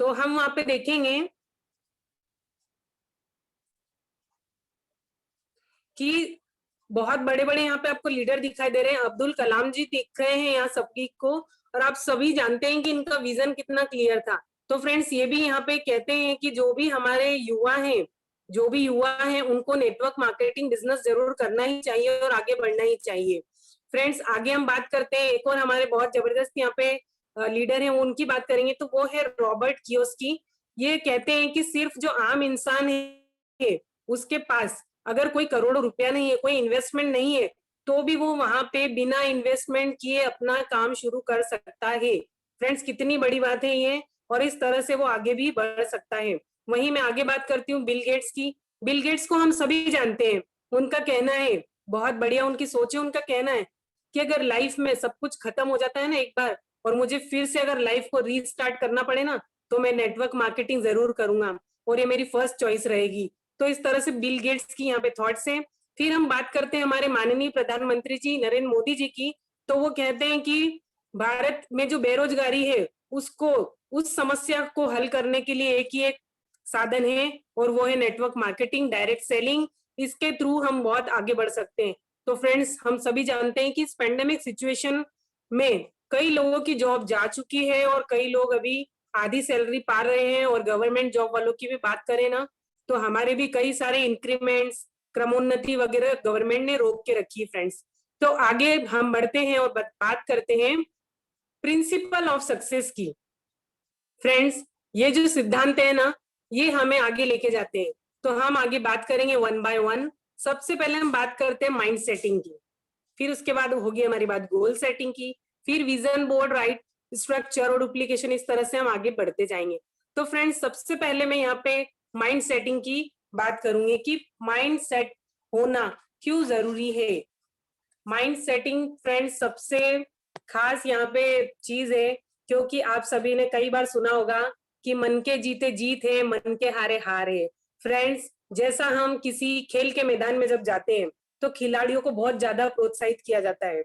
तो हम वहां पे देखेंगे कि बहुत बड़े बड़े यहाँ पे आपको लीडर दिखाई दे रहे हैं। अब्दुल कलाम जी दिख रहे हैं यहाँ सभी को, और आप सभी जानते हैं कि इनका विजन कितना क्लियर था। तो फ्रेंड्स ये भी यहाँ पे कहते हैं कि जो भी युवा हैं उनको नेटवर्क मार्केटिंग बिजनेस जरूर करना ही चाहिए और आगे बढ़ना ही चाहिए। फ्रेंड्स आगे हम बात करते हैं, एक और हमारे बहुत जबरदस्त यहाँ पे लीडर हैं, उनकी बात करेंगे तो वो है रॉबर्ट कियोस्की। ये कहते हैं कि सिर्फ जो आम इंसान है उसके पास अगर कोई करोड़ों रुपया नहीं है, कोई इन्वेस्टमेंट नहीं है, तो भी वो वहां पे बिना इन्वेस्टमेंट किए अपना काम शुरू कर सकता है। फ्रेंड्स कितनी बड़ी बात है ये, और इस तरह से वो आगे भी बढ़ सकता है। वहीं मैं आगे बात करती हूँ बिल गेट्स की। बिल गेट्स को हम सभी जानते हैं, उनका कहना है, बहुत बढ़िया उनकी सोच है, उनका कहना है कि अगर लाइफ में सब कुछ खत्म हो जाता है ना एक बार, और मुझे फिर से अगर लाइफ को रीस्टार्ट करना पड़े ना, तो मैं नेटवर्क मार्केटिंग जरूर करूंगा और ये मेरी फर्स्ट चॉइस रहेगी। तो इस तरह से बिल गेट्स की यहाँ पे थॉट्स हैं। फिर हम बात करते हैं हमारे माननीय प्रधानमंत्री जी नरेंद्र मोदी जी की। तो वो कहते हैं कि भारत में जो बेरोजगारी है उसको, उस समस्या को हल करने के लिए एक ही एक साधन है, और वो है नेटवर्क मार्केटिंग, डायरेक्ट सेलिंग। इसके थ्रू हम बहुत आगे बढ़ सकते हैं। तो फ्रेंड्स हम सभी जानते हैं कि इस पेंडेमिक सिचुएशन में कई लोगों की जॉब जा चुकी है और कई लोग अभी आधी सैलरी पा रहे हैं, और गवर्नमेंट जॉब वालों की भी बात करें ना, तो हमारे भी कई सारे इंक्रीमेंट्स, क्रमोन्नति वगैरह गवर्नमेंट ने रोक के रखी है फ्रेंड्स। तो आगे हम बढ़ते हैं और बात करते हैं प्रिंसिपल ऑफ सक्सेस की। फ्रेंड्स ये जो सिद्धांत है ना, ये हमें आगे लेके जाते हैं। तो हम आगे बात करेंगे वन बाय वन। सबसे पहले हम बात करते हैं माइंड सेटिंग की, फिर उसके बाद होगी हमारी बात गोल सेटिंग की, फिर विजन बोर्ड, राइट स्ट्रक्चर और डुप्लीकेशन। इस तरह से हम आगे बढ़ते जाएंगे। तो फ्रेंड्स सबसे पहले मैं यहाँ पे माइंड सेटिंग की बात करूंगी कि माइंड सेट होना क्यों जरूरी है। माइंड सेटिंग फ्रेंड्स सबसे खास यहाँ पे चीज है, क्योंकि आप सभी ने कई बार सुना होगा कि मन के जीते जीत है, मन के हारे हार है। फ्रेंड्स जैसा हम किसी खेल के मैदान में जब जाते हैं तो खिलाड़ियों को बहुत ज्यादा प्रोत्साहित किया जाता है,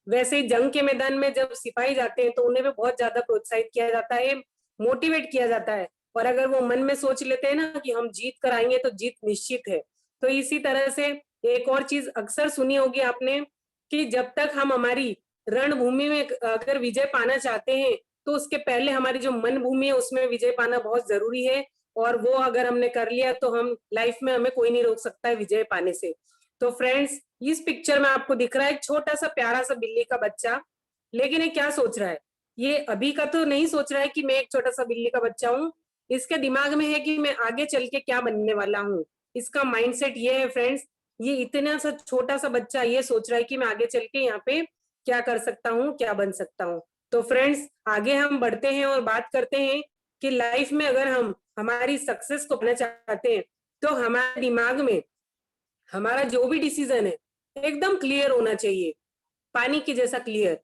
वैसे ही जंग के मैदान में जब सिपाही जाते हैं तो उन्हें भी बहुत ज्यादा प्रोत्साहित किया जाता है, मोटिवेट किया जाता है। और अगर वो मन में सोच लेते हैं ना कि हम जीत कर आएंगे तो जीत निश्चित है। तो इसी तरह से एक और चीज अक्सर सुनी होगी आपने कि जब तक हम हमारी रणभूमि में अगर विजय पाना चाहते हैं तो उसके पहले हमारी जो मन भूमि है उसमें विजय पाना बहुत जरूरी है, और वो अगर हमने कर लिया तो हम लाइफ में, हमें कोई नहीं रोक सकता है विजय पाने से। तो फ्रेंड्स इस पिक्चर में आपको दिख रहा है एक छोटा सा प्यारा सा बिल्ली का बच्चा, लेकिन ये क्या सोच रहा है, ये अभी का तो नहीं सोच रहा है कि मैं एक छोटा सा बिल्ली का बच्चा हूँ, इसके दिमाग में है कि मैं आगे चल के क्या बनने वाला हूँ। इसका माइंडसेट ये है फ्रेंड्स, ये इतना सा छोटा सा बच्चा ये सोच रहा है कि मैं आगे चल के यहाँ पे क्या कर सकता हूँ, क्या बन सकता हूँ। तो फ्रेंड्स आगे हम बढ़ते हैं और बात करते हैं कि लाइफ में अगर हम हमारी सक्सेस को पाना चाहते हैं तो हमारे दिमाग में हमारा जो भी डिसीजन है एकदम क्लियर होना चाहिए, पानी की जैसा क्लियर।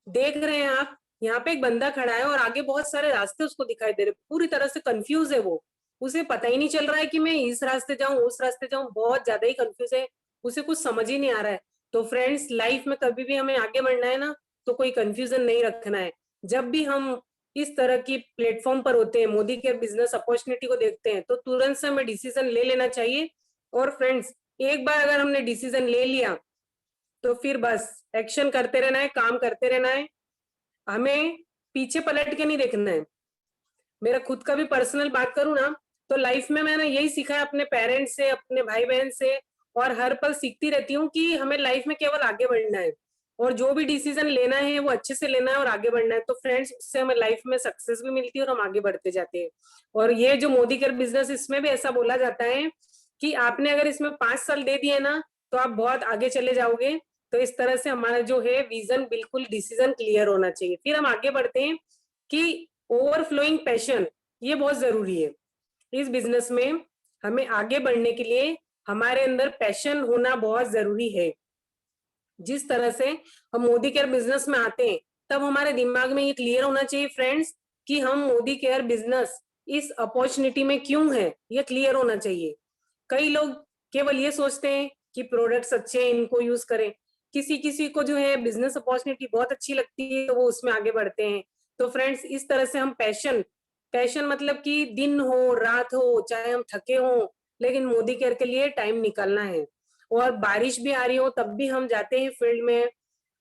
देख रहे हैं आप, यहाँ पे एक बंदा खड़ा है और आगे बहुत सारे रास्ते उसको दिखाई दे रहे, पूरी तरह से कंफ्यूज है वो, उसे पता ही नहीं चल रहा है कि मैं इस रास्ते जाऊं उस रास्ते जाऊं, बहुत ज्यादा ही कंफ्यूज है, उसे कुछ समझ ही नहीं आ रहा है। तो फ्रेंड्स लाइफ में कभी भी हमें आगे बढ़ना है ना, तो कोई कंफ्यूजन नहीं रखना है। जब भी हम इस तरह की प्लेटफॉर्म पर होते हैं, मोदी के बिजनेस अपॉर्चुनिटी को देखते हैं, तो तुरंत से हमें डिसीजन ले लेना चाहिए। और फ्रेंड्स एक बार अगर हमने डिसीजन ले लिया तो फिर बस एक्शन करते रहना है, काम करते रहना है, हमें पीछे पलट के नहीं देखना है। मेरा खुद का भी पर्सनल बात करूं ना, तो लाइफ में मैंने यही सीखा है अपने पेरेंट्स से, अपने भाई बहन से, और हर पल सीखती रहती हूँ कि हमें लाइफ में केवल आगे बढ़ना है, और जो भी डिसीजन लेना है वो अच्छे से लेना है और आगे बढ़ना है। तो फ्रेंड्स उससे हमें लाइफ में सक्सेस भी मिलती है और हम आगे बढ़ते जाते हैं। और ये जो मोदी केयर बिजनेस, इसमें भी ऐसा बोला जाता है कि आपने अगर इसमें 5 साल दे दिए ना तो आप बहुत आगे चले जाओगे। तो इस तरह से हमारा जो है विजन, बिल्कुल डिसीजन क्लियर होना चाहिए। फिर हम आगे बढ़ते हैं कि ओवरफ्लोइंग पैशन, ये बहुत जरूरी है इस बिजनेस में। हमें आगे बढ़ने के लिए हमारे अंदर पैशन होना बहुत जरूरी है। जिस तरह से हम मोदी केयर बिजनेस में आते हैं तब हमारे दिमाग में ये क्लियर होना चाहिए फ्रेंड्स कि हम मोदी केयर बिजनेस इस अपॉर्चुनिटी में क्यों है, ये क्लियर होना चाहिए। कई लोग केवल ये सोचते हैं कि प्रोडक्ट्स अच्छे हैं इनको यूज करें, किसी किसी को जो है बिजनेस अपॉर्चुनिटी बहुत अच्छी लगती है तो वो उसमें आगे बढ़ते हैं। तो फ्रेंड्स इस तरह से हम पैशन पैशन मतलब कि दिन हो रात हो चाहे हम थके हो, लेकिन मोदी केयर के लिए टाइम निकालना है। और बारिश भी आ रही हो तब भी हम जाते हैं फील्ड में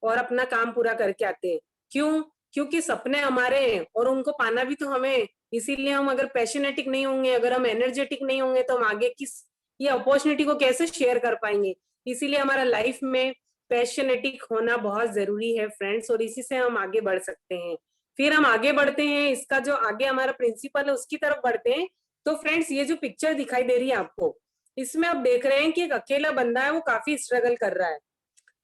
और अपना काम पूरा करके आते हैं। क्यों? क्योंकि सपने हमारे हैं और उनको पाना भी तो हमें। इसीलिए हम अगर पैशनेटिक नहीं होंगे, अगर हम एनर्जेटिक नहीं होंगे, तो हम आगे किस ये अपॉर्चुनिटी को कैसे शेयर कर पाएंगे। इसीलिए हमारा लाइफ में पैशनेटिक होना बहुत जरूरी है फ्रेंड्स, और इसी से हम आगे बढ़ सकते हैं। फिर हम आगे बढ़ते हैं, इसका जो आगे हमारा प्रिंसिपल है उसकी तरफ बढ़ते हैं। तो फ्रेंड्स, ये जो पिक्चर दिखाई दे रही है आपको, इसमें आप देख रहे हैं कि एक अकेला बंदा है, वो काफी स्ट्रगल कर रहा है।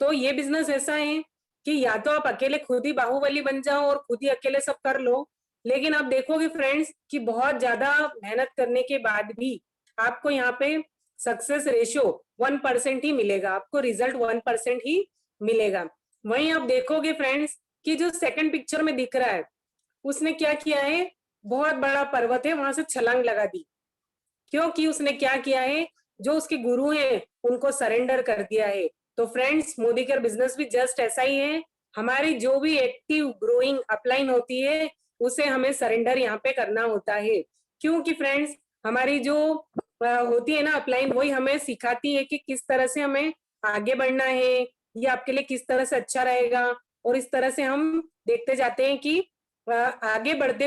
तो ये बिजनेस ऐसा है कि या तो आप अकेले खुद ही बाहुबली बन जाओ और खुद ही अकेले सब कर लो, लेकिन आप देखोगे फ्रेंड्स कि बहुत ज्यादा मेहनत करने के बाद भी आपको यहाँ पे सक्सेस रेशियो 1% ही मिलेगा, आपको रिजल्ट 1% ही मिलेगा। वहीं आप देखोगे फ्रेंड्स कि जो सेकंड पिक्चर में दिख रहा है, उसने क्या किया है, बहुत बड़ा पर्वत है वहां से छलांग लगा दी। क्योंकि उसने क्या किया है, जो उसके गुरु हैं उनको सरेंडर कर दिया है। तो फ्रेंड्स, मोदी केयर बिजनेस भी जस्ट ऐसा ही है। हमारी जो भी एक्टिव ग्रोइंग अपलाइन होती है उसे हमें सरेंडर यहाँ पे करना होता है। क्योंकि फ्रेंड्स, हमारी जो होती है ना अपलाइन, वही हमें सिखाती है कि किस तरह से हमें आगे बढ़ना है, ये आपके लिए किस तरह से अच्छा रहेगा। और इस तरह से हम देखते जाते हैं कि आगे बढ़ते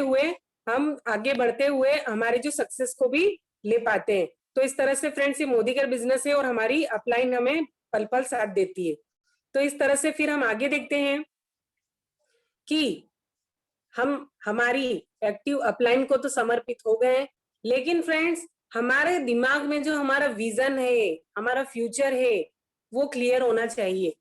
हुए हमारे जो सक्सेस को भी ले पाते हैं। तो इस तरह से फ्रेंड्स, ये मोदी केयर बिजनेस है और हमारी अपलाइन हमें पल पल साथ देती है। तो इस तरह से फिर हम आगे देखते हैं कि हम हमारी एक्टिव अपलाइन को तो समर्पित हो गए, लेकिन फ्रेंड्स, हमारे दिमाग में जो हमारा विजन है, हमारा फ्यूचर है, वो क्लियर होना चाहिए।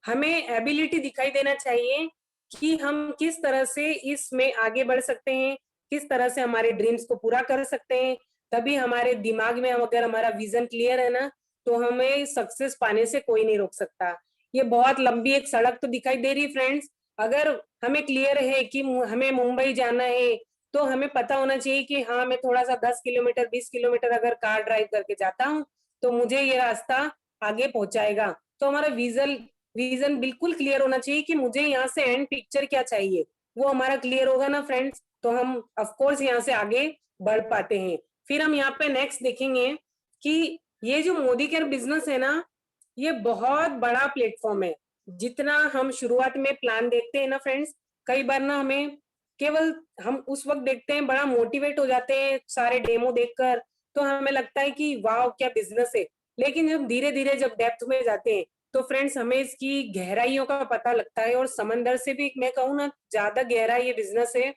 हमें एबिलिटी दिखाई देना चाहिए कि हम किस तरह से इसमें आगे बढ़ सकते हैं, किस तरह से हमारे ड्रीम्स को पूरा कर सकते हैं। तभी हमारे दिमाग में अगर हमारा विजन क्लियर है ना, तो हमें सक्सेस पाने से कोई नहीं रोक सकता। ये बहुत लंबी एक सड़क तो दिखाई दे रही फ्रेंड्स। अगर हमें क्लियर है कि हमें मुंबई जाना है, तो हमें पता होना चाहिए कि हाँ, मैं थोड़ा सा 10 किलोमीटर 20 किलोमीटर अगर कार ड्राइव करके जाता हूँ तो मुझे ये रास्ता आगे पहुंचाएगा। तो हमारा विजन बिल्कुल क्लियर होना चाहिए कि मुझे यहाँ से एंड पिक्चर क्या चाहिए। वो हमारा क्लियर होगा ना फ्रेंड्स, तो हम ऑफ कोर्स यहाँ से आगे बढ़ पाते हैं। फिर हम यहाँ पे नेक्स्ट देखेंगे कि ये जो मोदी केयर बिजनेस है ना, ये बहुत बड़ा प्लेटफॉर्म है। जितना हम शुरुआत में प्लान देखते हैं ना फ्रेंड्स, कई बार ना हमें केवल हम उस वक्त देखते हैं, बड़ा मोटिवेट हो जाते हैं सारे डेमो देखकर, तो हमें लगता है कि वाह क्या बिजनेस है। लेकिन जब धीरे धीरे जब डेप्थ में जाते हैं, तो फ्रेंड्स हमें इसकी गहराइयों का पता लगता है, और समंदर से भी मैं कहूँ ना ज्यादा गहरा ये बिजनेस है।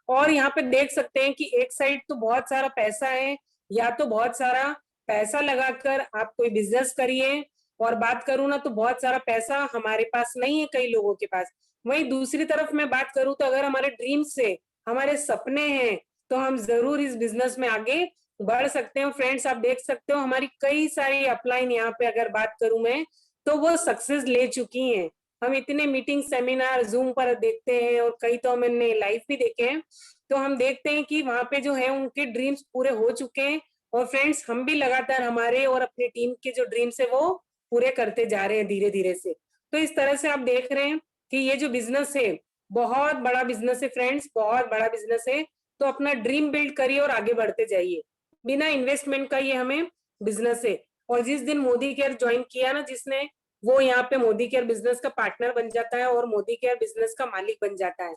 और यहाँ पे देख सकते हैं कि एक साइड तो बहुत सारा पैसा है, या तो बहुत सारा पैसा लगाकर आप कोई बिजनेस करिए, और बात करूँ ना तो बहुत सारा पैसा हमारे पास नहीं है कई लोगों के पास। वहीं दूसरी तरफ मैं बात करूँ तो अगर हमारे ड्रीम्स से हमारे सपने हैं, तो हम जरूर इस बिजनेस में आगे बढ़ सकते हैं। फ्रेंड्स, आप देख सकते हो हमारी कई सारी अपलाइन यहाँ पे अगर बात करूं मैं, तो वो सक्सेस ले चुकी हैं। हम इतने मीटिंग सेमिनार जूम पर देखते हैं, और कई तो हमने लाइव भी देखे हैं। तो हम देखते हैं कि वहां पे जो है उनके ड्रीम्स पूरे हो चुके हैं। और फ्रेंड्स, हम भी लगातार हमारे और अपनी टीम के जो ड्रीम्स है वो पूरे करते जा रहे हैं धीरे धीरे से। तो इस तरह से आप देख रहे हैं कि ये जो बिजनेस है बहुत बड़ा बिजनेस है फ्रेंड्स, बहुत बड़ा बिजनेस है। तो अपना ड्रीम बिल्ड करिए और आगे बढ़ते जाइए। बिना इन्वेस्टमेंट का ये हमें बिजनेस है। और जिस दिन मोदी केयर ज्वाइन किया ना जिसने, वो यहाँ पे मोदी केयर बिजनेस का पार्टनर बन जाता है और मोदी केयर बिजनेस का मालिक बन जाता है।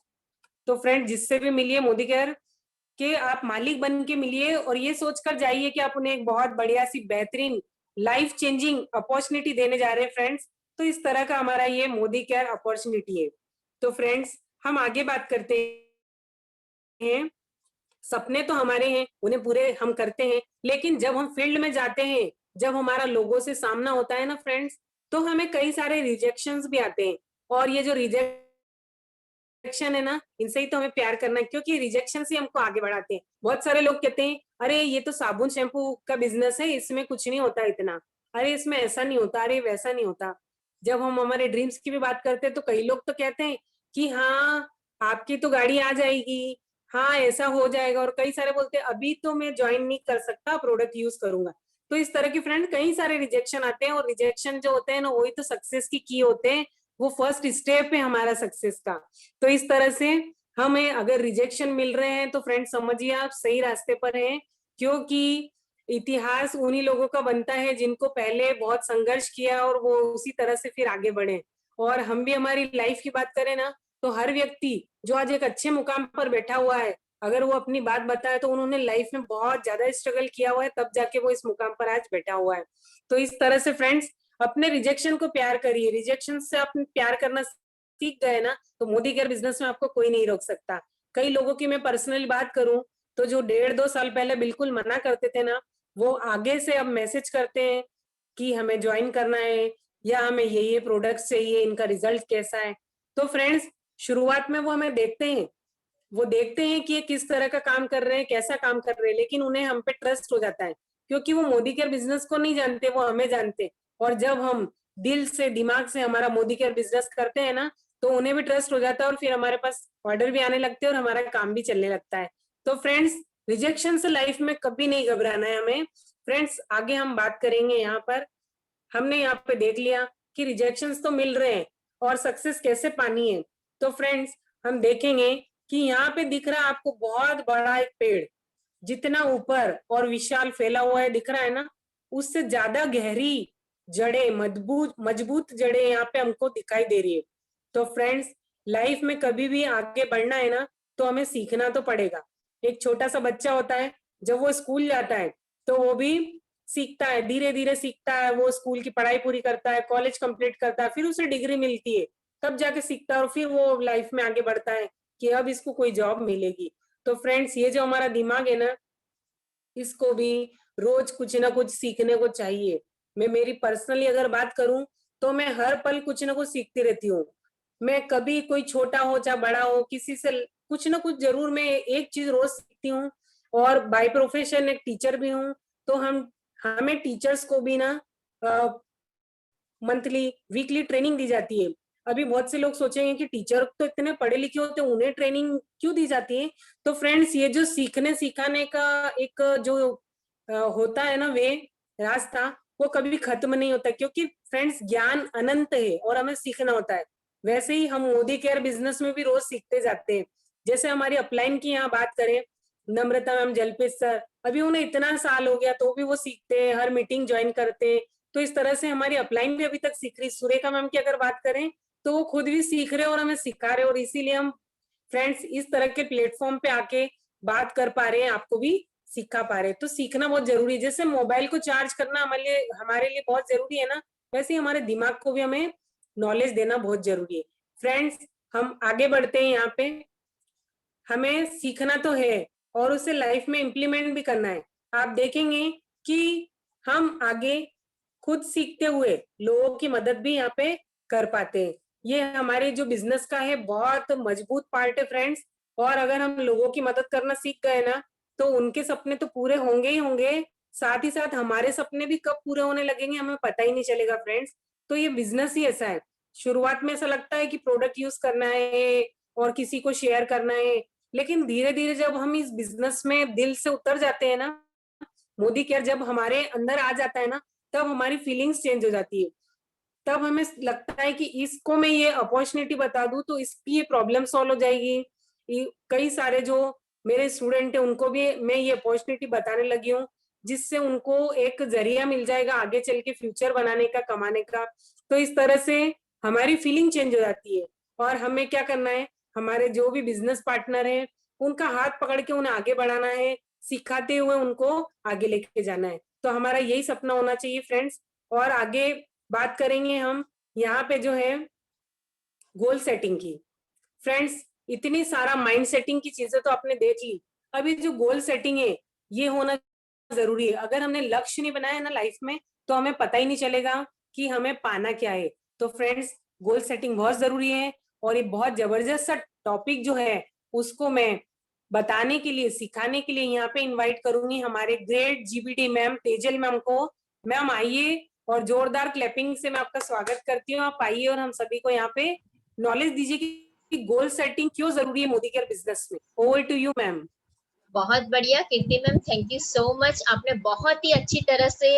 तो फ्रेंड, जिससे भी मिलिए मोदी केयर के आप मालिक बन के मिलिए, और ये सोचकर जाइए कि आप उन्हें एक बहुत बढ़िया सी बेहतरीन लाइफ चेंजिंग अपॉर्चुनिटी देने जा रहे हैं फ्रेंड्स। तो इस तरह का हमारा ये मोदी केयर अपॉर्चुनिटी है। तो फ्रेंड्स, हम आगे बात करते हैं। सपने तो हमारे हैं, उन्हें पूरे हम करते हैं, लेकिन जब हम फील्ड में जाते हैं, जब हमारा लोगों से सामना होता है ना फ्रेंड्स, तो हमें कई सारे रिजेक्शंस भी आते हैं। और ये जो रिजेक्शन है ना, इनसे ही तो हमें प्यार करना है, क्योंकि रिजेक्शन से हमको आगे बढ़ाते हैं। बहुत सारे लोग कहते हैं, अरे ये तो साबुन शैम्पू का बिजनेस है, इसमें कुछ नहीं होता इतना, अरे इसमें ऐसा नहीं होता, अरे वैसा नहीं होता। जब हम हमारे ड्रीम्स की भी बात करते हैं, तो कई लोग तो कहते हैं कि हाँ, आपकी तो गाड़ी आ जाएगी, हाँ ऐसा हो जाएगा। और कई सारे बोलते हैं अभी तो मैं ज्वाइन नहीं कर सकता, प्रोडक्ट यूज करूंगा। तो इस तरह की फ्रेंड कई सारे रिजेक्शन आते हैं, और रिजेक्शन जो होते हैं ना, वही तो सक्सेस की होते हैं। वो फर्स्ट स्टेप है हमारा सक्सेस का। तो इस तरह से हमें अगर रिजेक्शन मिल रहे हैं तो फ्रेंड्स समझिए आप सही रास्ते पर हैं, क्योंकि इतिहास उन्हीं लोगों का बनता है जिनको पहले बहुत संघर्ष किया और वो उसी तरह से फिर आगे बढ़े। और हम भी हमारी लाइफ की बात करें ना, तो हर व्यक्ति जो आज एक अच्छे मुकाम पर बैठा हुआ है, अगर वो अपनी बात बताए तो उन्होंने लाइफ में बहुत ज्यादा स्ट्रगल किया हुआ है, तब जाके वो इस मुकाम पर आज बैठा हुआ है। तो इस तरह से फ्रेंड्स अपने रिजेक्शन को प्यार करिए। रिजेक्शन से आप प्यार करना सीख गए ना, तो मोदी केयर बिजनेस में आपको कोई नहीं रोक सकता। कई लोगों की मैं पर्सनली बात करूं तो जो 1.5-2 साल पहले बिल्कुल मना करते थे ना, वो आगे से अब मैसेज करते हैं कि हमें ज्वाइन करना है या हमें ये प्रोडक्ट चाहिए, इनका रिजल्ट कैसा है। तो फ्रेंड्स शुरुआत में वो हमें देखते हैं, वो देखते हैं कि ये किस तरह का काम कर रहे हैं, कैसा काम कर रहे हैं, लेकिन उन्हें हम पे ट्रस्ट हो जाता है, क्योंकि वो मोदी केयर बिजनेस को नहीं जानते, वो हमें जानते हैं। और जब हम दिल से दिमाग से हमारा मोदी केयर बिजनेस करते हैं ना, तो उन्हें भी ट्रस्ट हो जाता है और फिर हमारे पास ऑर्डर भी आने लगते हैं और हमारा काम भी चलने लगता है। तो फ्रेंड्स रिजेक्शन से लाइफ में कभी नहीं घबराना है हमें। फ्रेंड्स आगे हम बात करेंगे। यहाँ पर हमने यहाँ पे देख लिया कि रिजेक्शंस तो मिल रहे हैं और सक्सेस कैसे पानी है। तो फ्रेंड्स हम देखेंगे कि यहाँ पे दिख रहा है आपको बहुत बड़ा एक पेड़, जितना ऊपर और विशाल फैला हुआ है दिख रहा है ना, उससे ज्यादा गहरी जड़ें, मजबूत मजबूत जड़ें यहाँ पे हमको दिखाई दे रही है। तो फ्रेंड्स लाइफ में कभी भी आगे बढ़ना है ना, तो हमें सीखना तो पड़ेगा। एक छोटा सा बच्चा होता है, जब वो स्कूल जाता है तो वो भी सीखता है, धीरे धीरे सीखता है, वो स्कूल की पढ़ाई पूरी करता है, कॉलेज कंप्लीट करता है, फिर उसे डिग्री मिलती है, तब जाके सीखता है और फिर वो लाइफ में आगे बढ़ता है कि अब इसको कोई जॉब मिलेगी। तो फ्रेंड्स ये जो हमारा दिमाग है ना, इसको भी रोज कुछ ना कुछ सीखने को चाहिए। मैं मेरी पर्सनली अगर बात करूं तो मैं हर पल कुछ ना कुछ सीखती रहती हूँ। मैं कभी कोई छोटा हो चाहे बड़ा हो, किसी से कुछ ना कुछ जरूर मैं एक चीज रोज सीखती हूँ। और बाय प्रोफेशन एक टीचर भी हूँ, तो हमें टीचर्स को भी ना मंथली वीकली ट्रेनिंग दी जाती है। अभी बहुत से लोग सोचेंगे कि टीचर तो इतने पढ़े लिखे होते हैं, उन्हें ट्रेनिंग क्यों दी जाती है। तो फ्रेंड्स ये जो सीखने सिखाने का एक जो होता है ना वे, रास्ता, वो कभी भी खत्म नहीं होता, क्योंकि फ्रेंड्स ज्ञान अनंत है और हमें सीखना होता है। वैसे ही हम मोदी केयर बिजनेस में भी रोज सीखते जाते हैं। जैसे हमारी अपलाइन की यहाँ बात करें, नम्रता मैम, जलपेश सर, अभी उन्हें इतना साल हो गया तो भी वो सीखते हैं, हर मीटिंग ज्वाइन करते हैं। तो इस तरह से हमारी अपलाइन भी अभी तक सीख रही। सुरेखा मैम की अगर बात करें तो वो खुद भी सीख रहे और हमें सिखा रहे, और इसीलिए हम फ्रेंड्स इस तरह के प्लेटफॉर्म पे आके बात कर पा रहे हैं, आपको भी सिखा पा रहे हैं। तो सीखना बहुत जरूरी है। जैसे मोबाइल को चार्ज करना हमारे लिए बहुत जरूरी है ना, वैसे ही हमारे दिमाग को भी हमें नॉलेज देना बहुत जरूरी है। फ्रेंड्स हम आगे बढ़ते हैं। यहाँ पे हमें सीखना तो है और उसे लाइफ में इम्प्लीमेंट भी करना है। आप देखेंगे कि हम आगे खुद सीखते हुए लोगों की मदद भी यहाँ पे कर पाते हैं। ये हमारे जो बिजनेस का है बहुत मजबूत पार्ट है फ्रेंड्स। और अगर हम लोगों की मदद करना सीख गए ना, तो उनके सपने तो पूरे होंगे ही होंगे, साथ ही साथ हमारे सपने भी कब पूरे होने लगेंगे हमें पता ही नहीं चलेगा फ्रेंड्स। तो ये बिजनेस ही ऐसा है। शुरुआत में ऐसा लगता है कि प्रोडक्ट यूज करना है और किसी को शेयर करना है, लेकिन धीरे धीरे जब हम इस बिजनेस में दिल से उतर जाते हैं ना, मोदी केयर जब हमारे अंदर आ जाता है ना, तब हमारी फीलिंग्स चेंज हो जाती है। तब हमें लगता है कि इसको मैं ये अपॉर्चुनिटी बता दूं तो इसकी ये प्रॉब्लम सॉल्व हो जाएगी। कई सारे जो मेरे स्टूडेंट है उनको भी मैं ये अपॉर्चुनिटी बताने लगी हूँ, जिससे उनको एक जरिया मिल जाएगा आगे चल के फ्यूचर बनाने का, कमाने का। तो इस तरह से हमारी फीलिंग चेंज हो जाती है। और हमें क्या करना है, हमारे जो भी बिजनेस पार्टनर है उनका हाथ पकड़ के उन्हें आगे बढ़ाना है, सिखाते हुए उनको आगे लेके जाना है। तो हमारा यही सपना होना चाहिए फ्रेंड्स। और आगे बात करेंगे हम यहाँ पे जो है गोल सेटिंग की। फ्रेंड्स इतनी सारा माइंड सेटिंग की चीजें तो आपने देख ली, अभी जो गोल सेटिंग है ये होना जरूरी है। अगर हमने लक्ष्य नहीं बनाया ना लाइफ में, तो हमें पता ही नहीं चलेगा कि हमें पाना क्या है। तो फ्रेंड्स गोल सेटिंग बहुत जरूरी है। और ये बहुत जबरदस्त सा टॉपिक जो है उसको मैं बताने के लिए, सिखाने के लिए यहाँ पे इनवाइट करूंगी हमारे great GBD ma'am Tejal ma'am को। मैम आइए और जोरदार क्लैपिंग से मैं आपका स्वागत करती हूँ। आप आइए और हम सभी को यहाँ पे नॉलेज दीजिए कि गोल सेटिंग क्यों जरूरी है मोदी केयर बिजनेस में। Over to you ma'am. बहुत बढ़िया Kirti ma'am, thank you so much. आपने बहुत ही अच्छी तरह से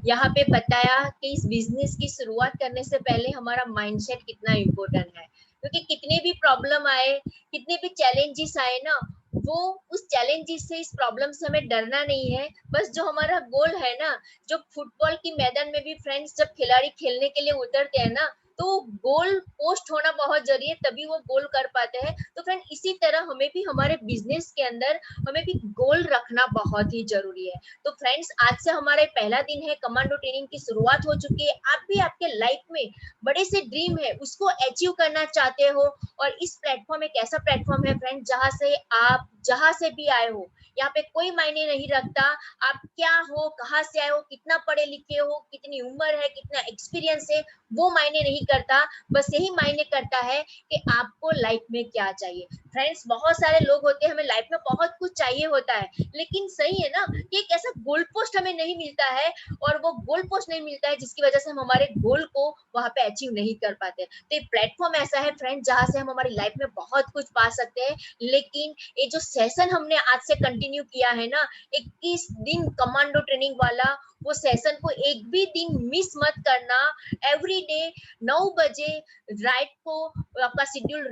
यहाँ पे बताया कि इस बिजनेस की शुरुआत करने से पहले हमारा माइंडसेट कितना इम्पोर्टेंट है, क्योंकि कितने भी प्रॉब्लम आए, कितने भी चैलेंजेस आए ना, वो उस चैलेंजेस से, इस प्रॉब्लम से हमें डरना नहीं है। बस जो हमारा गोल है ना, जो फुटबॉल की मैदान में भी फ्रेंड्स जब खिलाड़ी खेलने के लिए उतरते हैं ना, तो गोल पोस्ट होना बहुत जरूरी है, तभी वो गोल कर पाते हैं। तो फ्रेंड इसी तरह हमें भी हमारे बिजनेस के अंदर हमें भी गोल रखना बहुत ही जरूरी है। तो फ्रेंड्स आज से हमारा पहला दिन है, कमांडो ट्रेनिंग की शुरुआत हो चुकी है। आप भी आपके लाइफ में बड़े से ड्रीम है उसको अचीव करना चाहते हो, और इस प्लेटफॉर्म एक ऐसा प्लेटफॉर्म है फ्रेंड जहां से आप जहां से भी आए हो, यहाँ पे कोई मायने नहीं रखता आप क्या हो, कहाँ से आए हो, कितना पढ़े लिखे हो, कितनी उम्र है, कितना एक्सपीरियंस है, वो मायने नहीं करता। बस यही मायने करता है कि आपको लाइफ में क्या चाहिए। फ्रेंड्स बहुत सारे लोग होते हैं, हमें लाइफ में बहुत कुछ चाहिए होता है, लेकिन सही है ना कि एक ऐसा गोल पोस्ट हमें नहीं मिलता है, और वो गोल पोस्ट नहीं मिलता है जिसकी वजह से हम हमारे गोल को वहां पे अचीव नहीं कर पाते। तो ये प्लेटफॉर्म ऐसा है फ्रेंड जहां से हम हमारी लाइफ में बहुत कुछ पा सकते हैं। लेकिन ये जो सेशन हमने आज से कंटिन्यू किया है ना, 21 दिन कमांडो ट्रेनिंग वाला, वो सेशन को एक भी दिन मिस मत करना। एवरी डे 9 बजे राइट को आपका शेड्यूल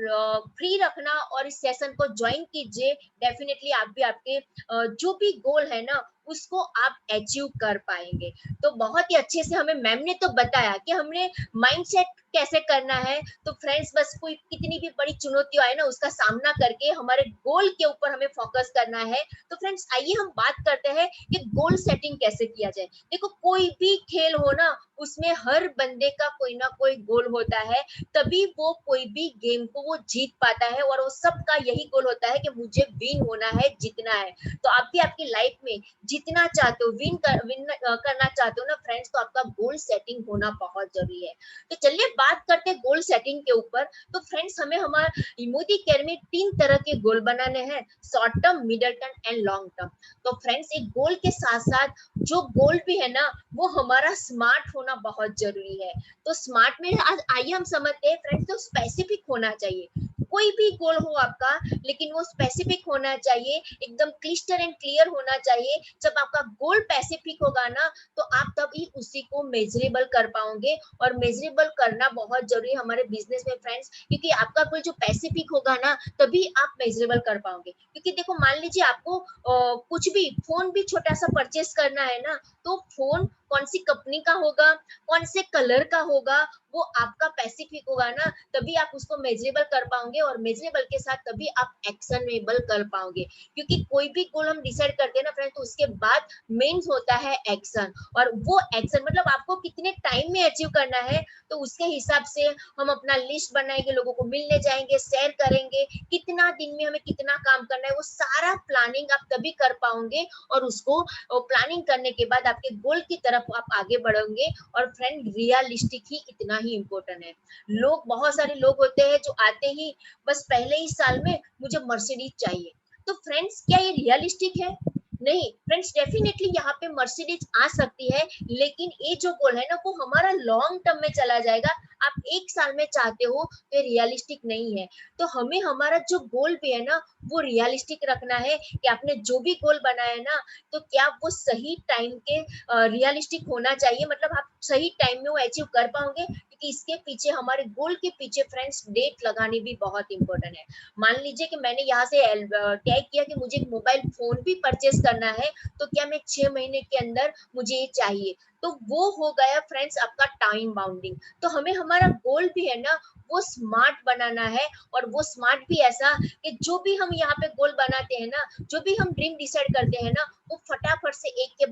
फ्री रखना और इस सेशन को ज्वाइन कीजिए। डेफिनेटली आप भी आपके जो भी गोल है ना उसको आप अचीव कर पाएंगे। तो बहुत ही अच्छे से हमें मैम ने तो बताया कि हमने माइंडसेट कैसे करना है। तो फ्रेंड्स बस कोई कितनी भी बड़ी चुनौती आए ना उसका सामना करके हमारे गोल के ऊपर हमें फोकस करना है। तो फ्रेंड्स आइए हम बात करते हैं कि गोल सेटिंग कैसे किया जाए। देखो कोई भी खेल हो ना, उसमें हर बंदे का कोई ना कोई गोल होता है, तभी वो कोई भी गेम को वो जीत पाता है, और वो सबका यही गोल होता है कि मुझे विन होना है, जीतना है। तो आप भी आपकी लाइफ में जीतना चाहते हो, विन करना चाहते हो ना फ्रेंड्स, तो आपका गोल सेटिंग होना बहुत जरूरी है। तो चलिए बात करते हैं गोल सेटिंग के ऊपर। तो फ्रेंड्स हमें हमारे मोदी केयर में 3 तरह के गोल बनाने हैं, short term, middle term and long term. तो फ्रेंड्स एक गोल के साथ साथ जो गोल भी है ना वो हमारा स्मार्ट होना बहुत जरूरी है। तो स्मार्ट में आज आइए हम समझते हैं फ्रेंड्स, तो स्पेसिफिक होना चाहिए। कोई भी गोल हो आपका, लेकिन वो स्पेसिफिक होना चाहिए, एकदम क्लिस्टर एंड क्लियर होना चाहिए। जब आपका गोल स्पेसिफिक होगा ना, तो आप तभी उसी को मेजरेबल कर पाओगे, और मेजरेबल करना बहुत जरूरी है हमारे बिजनेस में फ्रेंड्स, क्योंकि आपका गोल जो स्पेसिफिक होगा ना तभी आप मेजरेबल कर पाओगे। क्योंकि देखो मान लीजिए आपको कुछ भी फोन भी छोटा सा परचेस करना है ना, तो फोन कौन सी कंपनी का होगा, कौन से कलर का होगा, वो आपका स्पेसिफिक होगा ना, तभी आप उसको मेजरेबल कर पाओगे, और मेजरेबल के साथ तभी आप एक्शनेबल कर पाओगे। क्योंकि कोई भी गोल हम डिसाइड करते हैं ना फ्रेंड, तो उसके बाद मेंस होता है एक्शन, और वो एक्शन मतलब आपको कितने टाइम में अचीव करना है, तो उसके हिसाब से हम अपना लिस्ट बनाएंगे, लोगों को मिलने जाएंगे, शेयर करेंगे, कितना दिन में हमें कितना काम करना है, वो सारा प्लानिंग आप तभी कर पाओगे, और उसको प्लानिंग करने के बाद आपके गोल की तरफ आप आगे बढ़ोगे। और फ्रेंड रियलिस्टिक ही इतना ही इम्पोर्टेंट है। लोग बहुत सारे लोग होते हैं जो आते ही बस पहले ही साल में मुझे मर्सिडीज चाहिए। तो फ्रेंड्स क्या ये रियलिस्टिक है? नहीं फ्रेंड्स, डेफिनेटली यहाँ पे मर्सिडीज आ सकती है, लेकिन ये जो गोल है ना वो हमारा लॉन्ग टर्म में चला जाएगा। आप 1 साल में चाहते हो तो ये रियलिस्टिक नहीं है। तो हमें हमारा जो गोल भी है ना वो रियलिस्टिक रखना है, कि आपने जो भी गोल बनाया है ना, तो क्या वो सही टाइम के रियलिस्टिक होना चाहिए, मतलब आप सही टाइम में वो अचीव कर पाओगे। क्योंकि इसके पीछे, हमारे गोल के पीछे फ्रेंड्स डेट लगानी भी बहुत इंपॉर्टेंट है। मान लीजिए कि मैंने यहाँ से टैग किया कि मुझे एक मोबाइल फोन भी परचेस करना है, तो क्या मैं 6 महीने के अंदर मुझे ये चाहिए, तो वो हो गया फ्रेंड्स आपका टाइम बाउंडिंग। तो हमें हमारा गोल भी है ना वो स्मार्ट बनाना है, और वो स्मार्ट भी ऐसा कि जो भी हम यहाँ पे गोल बनाते हैं ना, जो भी हम ड्रीम डिसाइड करते हैं ना, वो फटाफट से एक के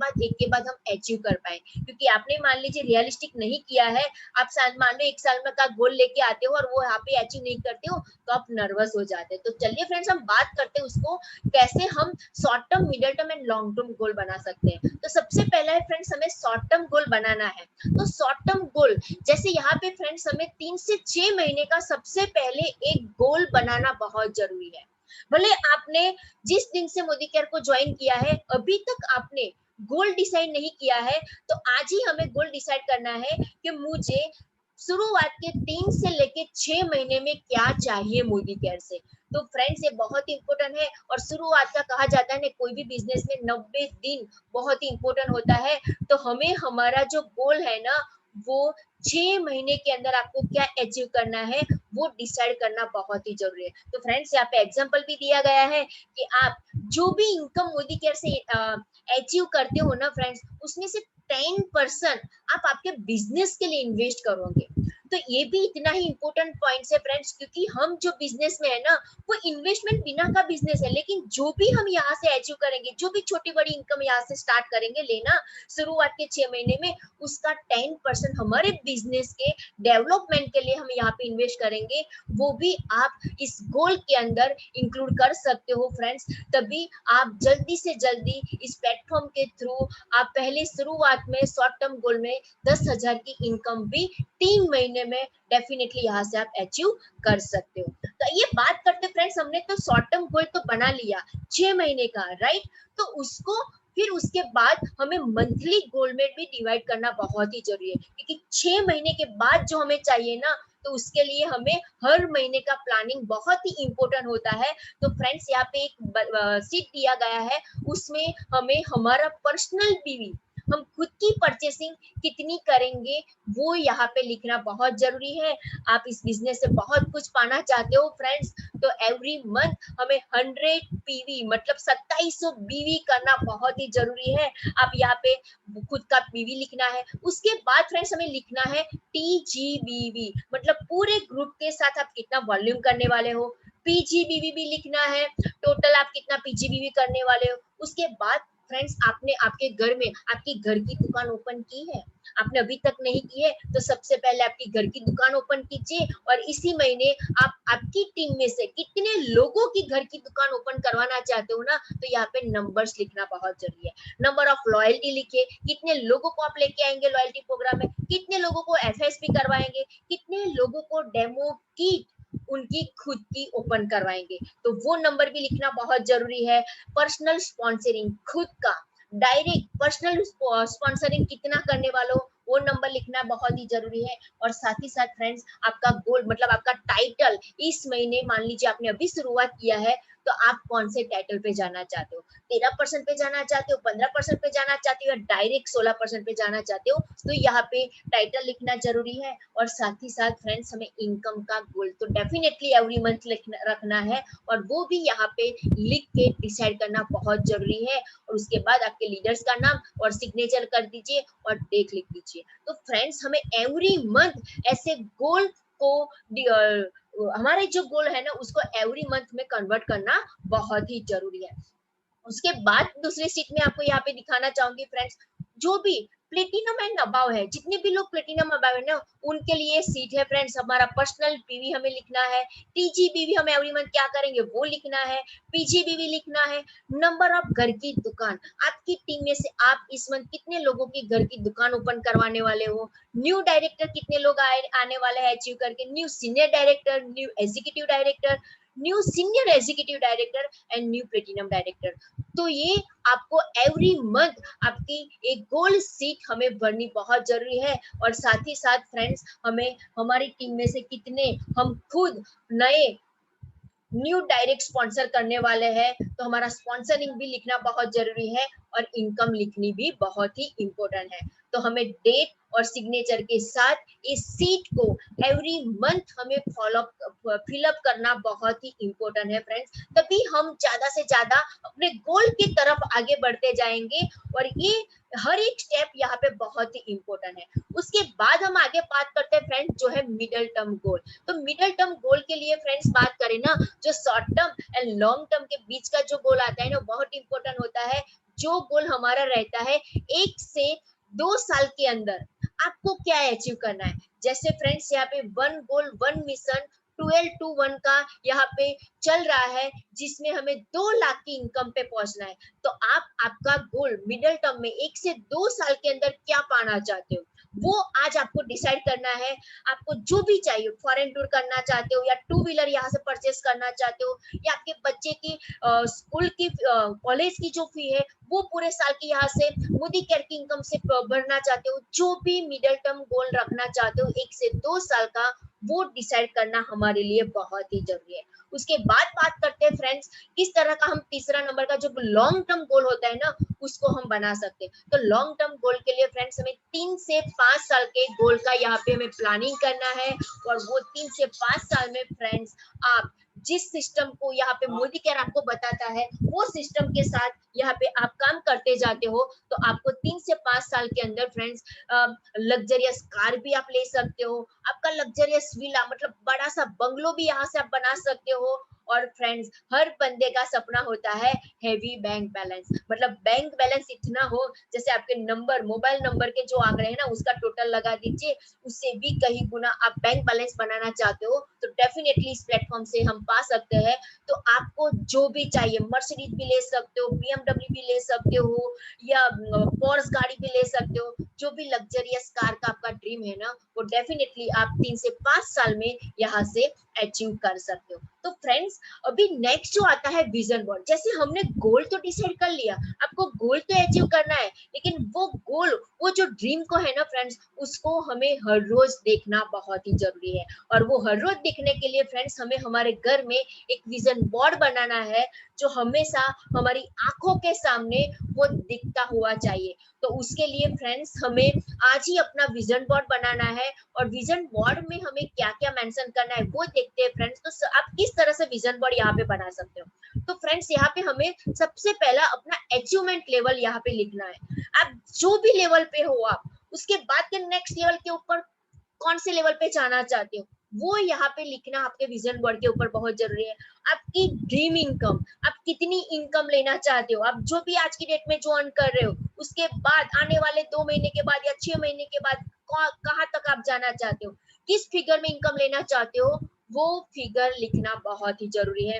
बाद हम अचीव कर पाए। क्योंकि आपने मान लीजिए रियलिस्टिक नहीं किया है, आप मान लो 1 साल में का गोल लेके आते हो और वो यहाँ पे अचीव नहीं करते हो, तो आप नर्वस हो जाते हैं। तो चलिए फ्रेंड्स हम बात करते हैं उसको कैसे हम short term, middle term and long term goal बना सकते हैं। तो सबसे पहला है फ्रेंड्स हमें शॉर्ट टर्म गोल बनाना है। तो शॉर्ट टर्म गोल जैसे यहाँ पे फ्रेंड्स हमें 3 से 6 महीने का सबसे पहले एक गोल बनाना बहुत जरूरी है। भले आपने जिस दिन से मोदी केयर को ज्वाइन किया है अभी तक आपने गोल डिसाइड नहीं किया है, तो आज ही हमें गोल डिसाइड करना है कि मुझे शुरुआत के 3 से लेके 6 महीने में क्या चाहिए मोदी केयर से। तो फ्रेंड्स ये बहुत इंपॉर्टेंट है। और शुरुआत का कहा जाता है ना, कोई भी बिजनेस में 90 दिन बहुत ही इंपॉर्टेंट होता है। तो हमें हमारा जो गोल है ना, वो 6 महीने के अंदर आपको क्या अचीव करना है वो डिसाइड करना बहुत ही जरूरी है। तो फ्रेंड्स यहाँ पे एग्जांपल भी दिया गया है कि आप जो भी इनकम मोदी केयर से अचीव करते हो ना फ्रेंड्स, उसमें से 10% आप आपके बिजनेस के लिए इन्वेस्ट करोगे। तो ये भी इतना ही इंपॉर्टेंट पॉइंट्स है फ्रेंड्स, क्योंकि हम जो बिजनेस में है ना, वो इन्वेस्टमेंट बिना का बिजनेस है, लेकिन जो भी हम यहाँ से अचीव करेंगे, जो भी छोटी बड़ी इनकम यहाँ से स्टार्ट करेंगे लेना शुरुआत के 6 महीने में, उसका 10% हमारे बिजनेस के डेवलपमेंट के लिए हम यहाँ पे इन्वेस्ट करेंगे, वो भी आप इस गोल के अंदर इंक्लूड कर सकते हो फ्रेंड्स। तभी आप जल्दी से जल्दी इस प्लेटफॉर्म के थ्रू आप पहले शुरुआत में शॉर्ट टर्म गोल में 10,000 की इनकम भी 3 महीने में डेफिनेटली यहाँ से आप अचीव कर सकते हो। तो ये बात करते फ्रेंड्स, हमने तो शॉर्ट टर्म गोल तो बना लिया 6 महीने का, राइट। तो उसको फिर उसके बाद हमें मंथली गोल में भी डिवाइड करना बहुत ही जरूरी है, क्योंकि 6 महीने के बाद जो हमें चाहिए ना, तो उसके लिए हमें हर महीने का प्लानिंग बहुत ही इंपॉर्टेंट होता है। तो फ्रेंड्स यहाँ पे एक सीट दिया गया है, उसमें हमें हमारा पर्सनल पीवी, हम खुद की परचेसिंग कितनी करेंगे वो यहाँ पे लिखना बहुत जरूरी है। आप इस बिजनेस से बहुत कुछ पाना चाहते हो फ्रेंड्स, तो एवरी मंथ हमें 100 पीवी मतलब 2700 बीवी करना बहुत ही जरूरी है। आप यहाँ पे खुद का पीवी लिखना है। उसके बाद फ्रेंड्स हमें लिखना है टीजीबीवी, मतलब पूरे ग्रुप के साथ आप कितना वॉल्यूम करने वाले हो। पीजीबीवी भी लिखना है, टोटल आप कितना पीजीबीवी करने वाले हो। उसके बाद फ्रेंड्स आपने आपके घर में आपकी घर की दुकान ओपन की है, आपने अभी तक नहीं की है, तो सबसे पहले आपकी घर की दुकान ओपन कीजिए। और इसी महीने आप आपकी टीम में से कितने लोगों की घर की दुकान ओपन करवाना चाहते हो ना, तो यहाँ पे नंबर्स लिखना बहुत जरूरी है। नंबर ऑफ लॉयल्टी लिखिए, कितने लोगों को आप लेके आएंगे लॉयल्टी प्रोग्राम में, कितने लोगों को एफएसपी करवाएंगे, कितने लोगों को डेमो किट उनकी खुद की ओपन करवाएंगे, तो वो नंबर भी लिखना बहुत जरूरी है। पर्सनल स्पॉन्सरिंग, खुद का डायरेक्ट पर्सनल स्पॉन्सरिंग कितना करने वालों, वो नंबर लिखना बहुत ही जरूरी है। और साथ ही साथ फ्रेंड्स आपका गोल मतलब आपका टाइटल इस महीने, मान लीजिए आपने अभी शुरुआत किया है, तो आप कौन से टाइटल पे जाना चाहते हो, 13% पे जाना चाहते हो, 15% पे जाना चाहते हो, या डायरेक्ट 16% पे जाना चाहते हो, तो यहाँ पे टाइटल लिखना जरूरी है। और साथ ही साथ फ्रेंड्स हमें इनकम का गोल तो डेफिनेटली एवरी मंथ रखना है, और वो भी यहाँ पे लिख के डिसाइड करना बहुत जरूरी है। और उसके बाद आपके लीडर्स का नाम और सिग्नेचर कर दीजिए और डेट लिख दीजिए। तो फ्रेंड्स हमें एवरी मंथ ऐसे गोल को हमारे जो गोल है ना उसको एवरी मंथ में कन्वर्ट करना बहुत ही जरूरी है। उसके बाद दूसरी सीट में आपको यहाँ पे दिखाना चाहूंगी फ्रेंड्स, जो भी प्लेटिनम एंड अबाव है, जितने भी लोग प्लेटिनम अबाव है ना, उनके लिए सीट है फ्रेंड्स। हमारा पर्सनल पीवी हमें लिखना है, टीजीबीवी हमें एवरी मंथ क्या करेंगे वो लिखना है, पीजीबीवी लिखना है। नंबर ऑफ घर की दुकान, आपकी टीम में से आप इस मंथ कितने लोगों की घर की दुकान ओपन करवाने वाले हो। न्यू डायरेक्टर कितने लोग आने वाले हैं अचीव करके, new senior director, new executive director, new senior executive director and new platinum director. तो ये आपको एवरी मंथ आपकी एक गोल सीट हमें भरनी बहुत जरूरी है। और साथ ही साथ फ्रेंड्स हमें हमारी टीम में से कितने हम खुद नए न्यू डायरेक्ट स्पॉन्सर करने वाले हैं, तो हमारा स्पॉन्सरिंग भी लिखना बहुत जरूरी है। और इनकम लिखनी भी बहुत ही इंपॉर्टेंट है। तो हमें डेट और सिग्नेचर के साथ इस सीट को एवरी मंथ हमें फिलअप करना बहुत ही इंपॉर्टेंट है फ्रेंड्स। तभी हम ज्यादा से ज्यादा अपने गोल की तरफ आगे बढ़ते जाएंगे। और ये हर एक स्टेप यहाँ पे बहुत ही इंपॉर्टेंट है। उसके बाद हम आगे बात करते हैं फ्रेंड्स, जो है मिडिल टर्म गोल। तो मिडिल टर्म गोल के लिए फ्रेंड्स बात करें ना, जो short term and long term के बीच का जो गोल आता है ना, बहुत इंपॉर्टेंट होता है। जो गोल हमारा रहता है 1 से 2 साल के अंदर आपको क्या अचीव करना है। जैसे फ्रेंड्स यहाँ पे 1 गोल 1 मिशन 12 to 1 का यहाँ पे चल रहा है, जिसमें हमें 2 लाख की इनकम पे पहुंचना है। तो आप आपका गोल मिडिल टर्म में 1 से 2 साल के अंदर क्या पाना चाहते हो, वो आज आपको डिसाइड करना है। आपको जो भी चाहिए, फॉरेन टूर करना चाहते हो, या 2 व्हीलर यहाँ से परचेस करना चाहते हो, या आपके बच्चे की स्कूल की कॉलेज की जो फी है वो पूरे साल की यहाँ से मोदी केयर की इनकम से भरना चाहते हो, जो भी मिडिल टर्म गोल रखना चाहते हो 1 से 2 साल का, वो डिसाइड करना हमारे लिए बहुत ही जरूरी है। उसके बाद बात करते हैं फ्रेंड्स, किस तरह का हम तीसरा नंबर का जो लॉन्ग टर्म गोल होता है ना, उसको हम बना सकते हैं। तो लॉन्ग टर्म गोल के लिए फ्रेंड्स हमें 3 से 5 साल के गोल का यहाँ पे हमें प्लानिंग करना है। और वो 3 से 5 साल में फ्रेंड्स आप जिस सिस्टम को यहाँ पे मोदी केयर आपको बताता है, वो सिस्टम के साथ यहाँ पे आप काम करते जाते हो, तो आपको 3 से 5 साल के अंदर फ्रेंड्स लग्जरियस कार भी आप ले सकते हो, आपका लग्जरियस विला मतलब बड़ा सा बंगलो भी यहाँ से आप बना सकते हो। और फ्रेंड्स हर बंदे का सपना होता है हेवी बैंक बैलेंस, मतलब बैंक बैलेंस इतना हो जैसे आपके नंबर, मोबाइल नंबर के जो आंकड़े हैं ना उसका टोटल लगा दीजिए, उससे भी कहीं गुना आप बैंक बैलेंस बनाना चाहते हो तो डेफिनेटली इस प्लेटफॉर्म से हम पा सकते हैं। तो आपको जो भी चाहिए, मर्सिडीज भी ले सकते हो, बीएमडब्ल्यू भी ले सकते हो, या पोर्स गाड़ी भी ले सकते हो, जो भी लग्जरियस कार का आपका ड्रीम है ना, वो डेफिनेटली आप 3 से 5 साल में यहाँ से अचीव कर सकते हो। तो फ्रेंड्स अभी नेक्स्ट जो आता है विजन बोर्ड। जैसे हमने गोल तो डिसाइड कर लिया, आपको गोल तो अचीव करना है, लेकिन वो गोल, वो जो ड्रीम को है ना फ्रेंड्स, उसको हमें हर रोज देखना बहुत ही जरूरी है। और वो हर रोज देखने के लिए फ्रेंड्स हमें हमारे घर में एक विजन बोर्ड बनाना है, जो हमेशा हमारी आंखों के सामने वो दिखता हुआ चाहिए। तो उसके लिए फ्रेंड्स हमें आज ही अपना विजन बोर्ड बनाना है। और विजन बोर्ड में हमें क्या क्या मेंशन करना है वो देखते हैं फ्रेंड्स। तो आप किस तरह से विजन बोर्ड यहाँ पे बना सकते हो। तो फ्रेंड्स यहाँ पे हमें सबसे पहला अपना अचीवमेंट लेवल यहाँ पे लिखना है। आप जो भी लेवल पे हो आप, उसके बाद के नेक्स्ट लेवल के ऊपर कौन से लेवल पे जाना चाहते हो, वो यहाँ पे लिखना आपके विजन बोर्ड के ऊपर बहुत जरूरी है। आपकी ड्रीम इनकम, आप कितनी इनकम लेना चाहते हो, आप जो भी आज की डेट में जो अर्न कर रहे हो, उसके बाद आने वाले 2 महीने के बाद या 6 महीने के बाद कहाँ तक आप जाना चाहते हो, किस फिगर में इनकम लेना चाहते हो, वो फिगर लिखना बहुत ही जरूरी है।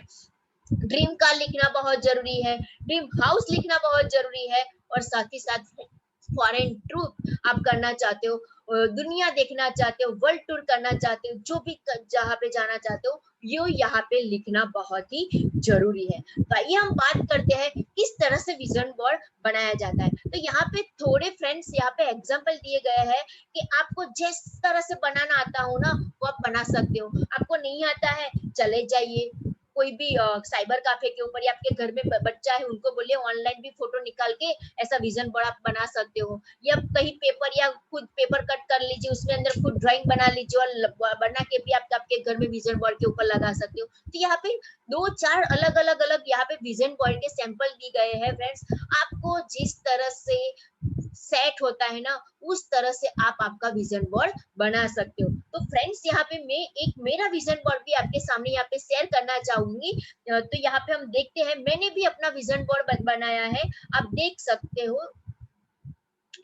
ड्रीम कार लिखना बहुत जरूरी है, ड्रीम हाउस लिखना बहुत जरूरी है। और साथ ही साथ फॉरेन ट्रिप आप करना चाहते हो, दुनिया देखना चाहते हो, वर्ल्ड टूर करना चाहते हो, जो भी जहाँ पे जाना चाहते हो, ये यहाँ पे लिखना बहुत ही जरूरी है। तो आइए हम बात करते हैं किस तरह से विजन बोर्ड बनाया जाता है। तो यहाँ पे थोड़े फ्रेंड्स यहाँ पे एग्जांपल दिए गए हैं कि आपको जिस तरह से बनाना आता हो ना वो आप बना सकते हो। आपको नहीं आता है, चले जाइए कोई भी साइबर कैफे के ऊपर, या आपके घर में बच्चा है उनको बोलिए ऑनलाइन भी फोटो निकाल के ऐसा विजन बोर्ड आप बना सकते हो। या कहीं पेपर या खुद पेपर कट कर लीजिए, उसमें अंदर खुद ड्राइंग बना लीजिए और बना के भी आप आपके घर में विजन बोर्ड के ऊपर लगा सकते हो। तो यहाँ पे 2-4 अलग अलग यहाँ पे विजन बोर्ड के सैंपल दी गए हैं फ्रेंड्स। आपको जिस तरह से सेट होता है ना उस तरह से आप आपका विजन बोर्ड बना सकते हो। तो फ्रेंड्स यहाँ पे मैं एक मेरा विजन बोर्ड भी आपके सामने यहाँ पे शेयर करना चाहूंगी। तो यहाँ पे हम देखते हैं, मैंने भी अपना विजन बोर्ड बनाया है, आप देख सकते हो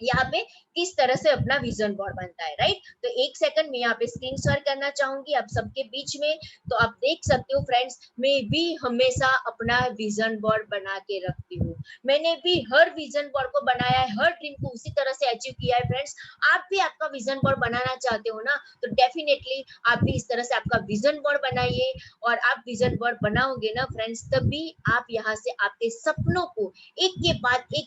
यहाँ पे किस तरह से अपना विजन बोर्ड बनता है, राइट। तो 1 सेकंड में यहाँ पे स्क्रीन शेयर करना चाहूंगी आप सबके बीच में। तो आप देख सकते हो फ्रेंड्स, मैं भी हमेशा अपना विजन बोर्ड बना के रखती हूँ। मैंने भी हर विजन बोर्ड को बनाया है, हर ड्रीम को उसी तरह से अचीव किया है फ्रेंड्स। आप भी आपका विजन बोर्ड बनाना चाहते हो ना, तो डेफिनेटली आप भी इस तरह से आपका विजन बोर्ड बनाइए। और आप विजन बोर्ड बनाओगे ना फ्रेंड्स, तभी आप यहाँ से आपके सपनों को एक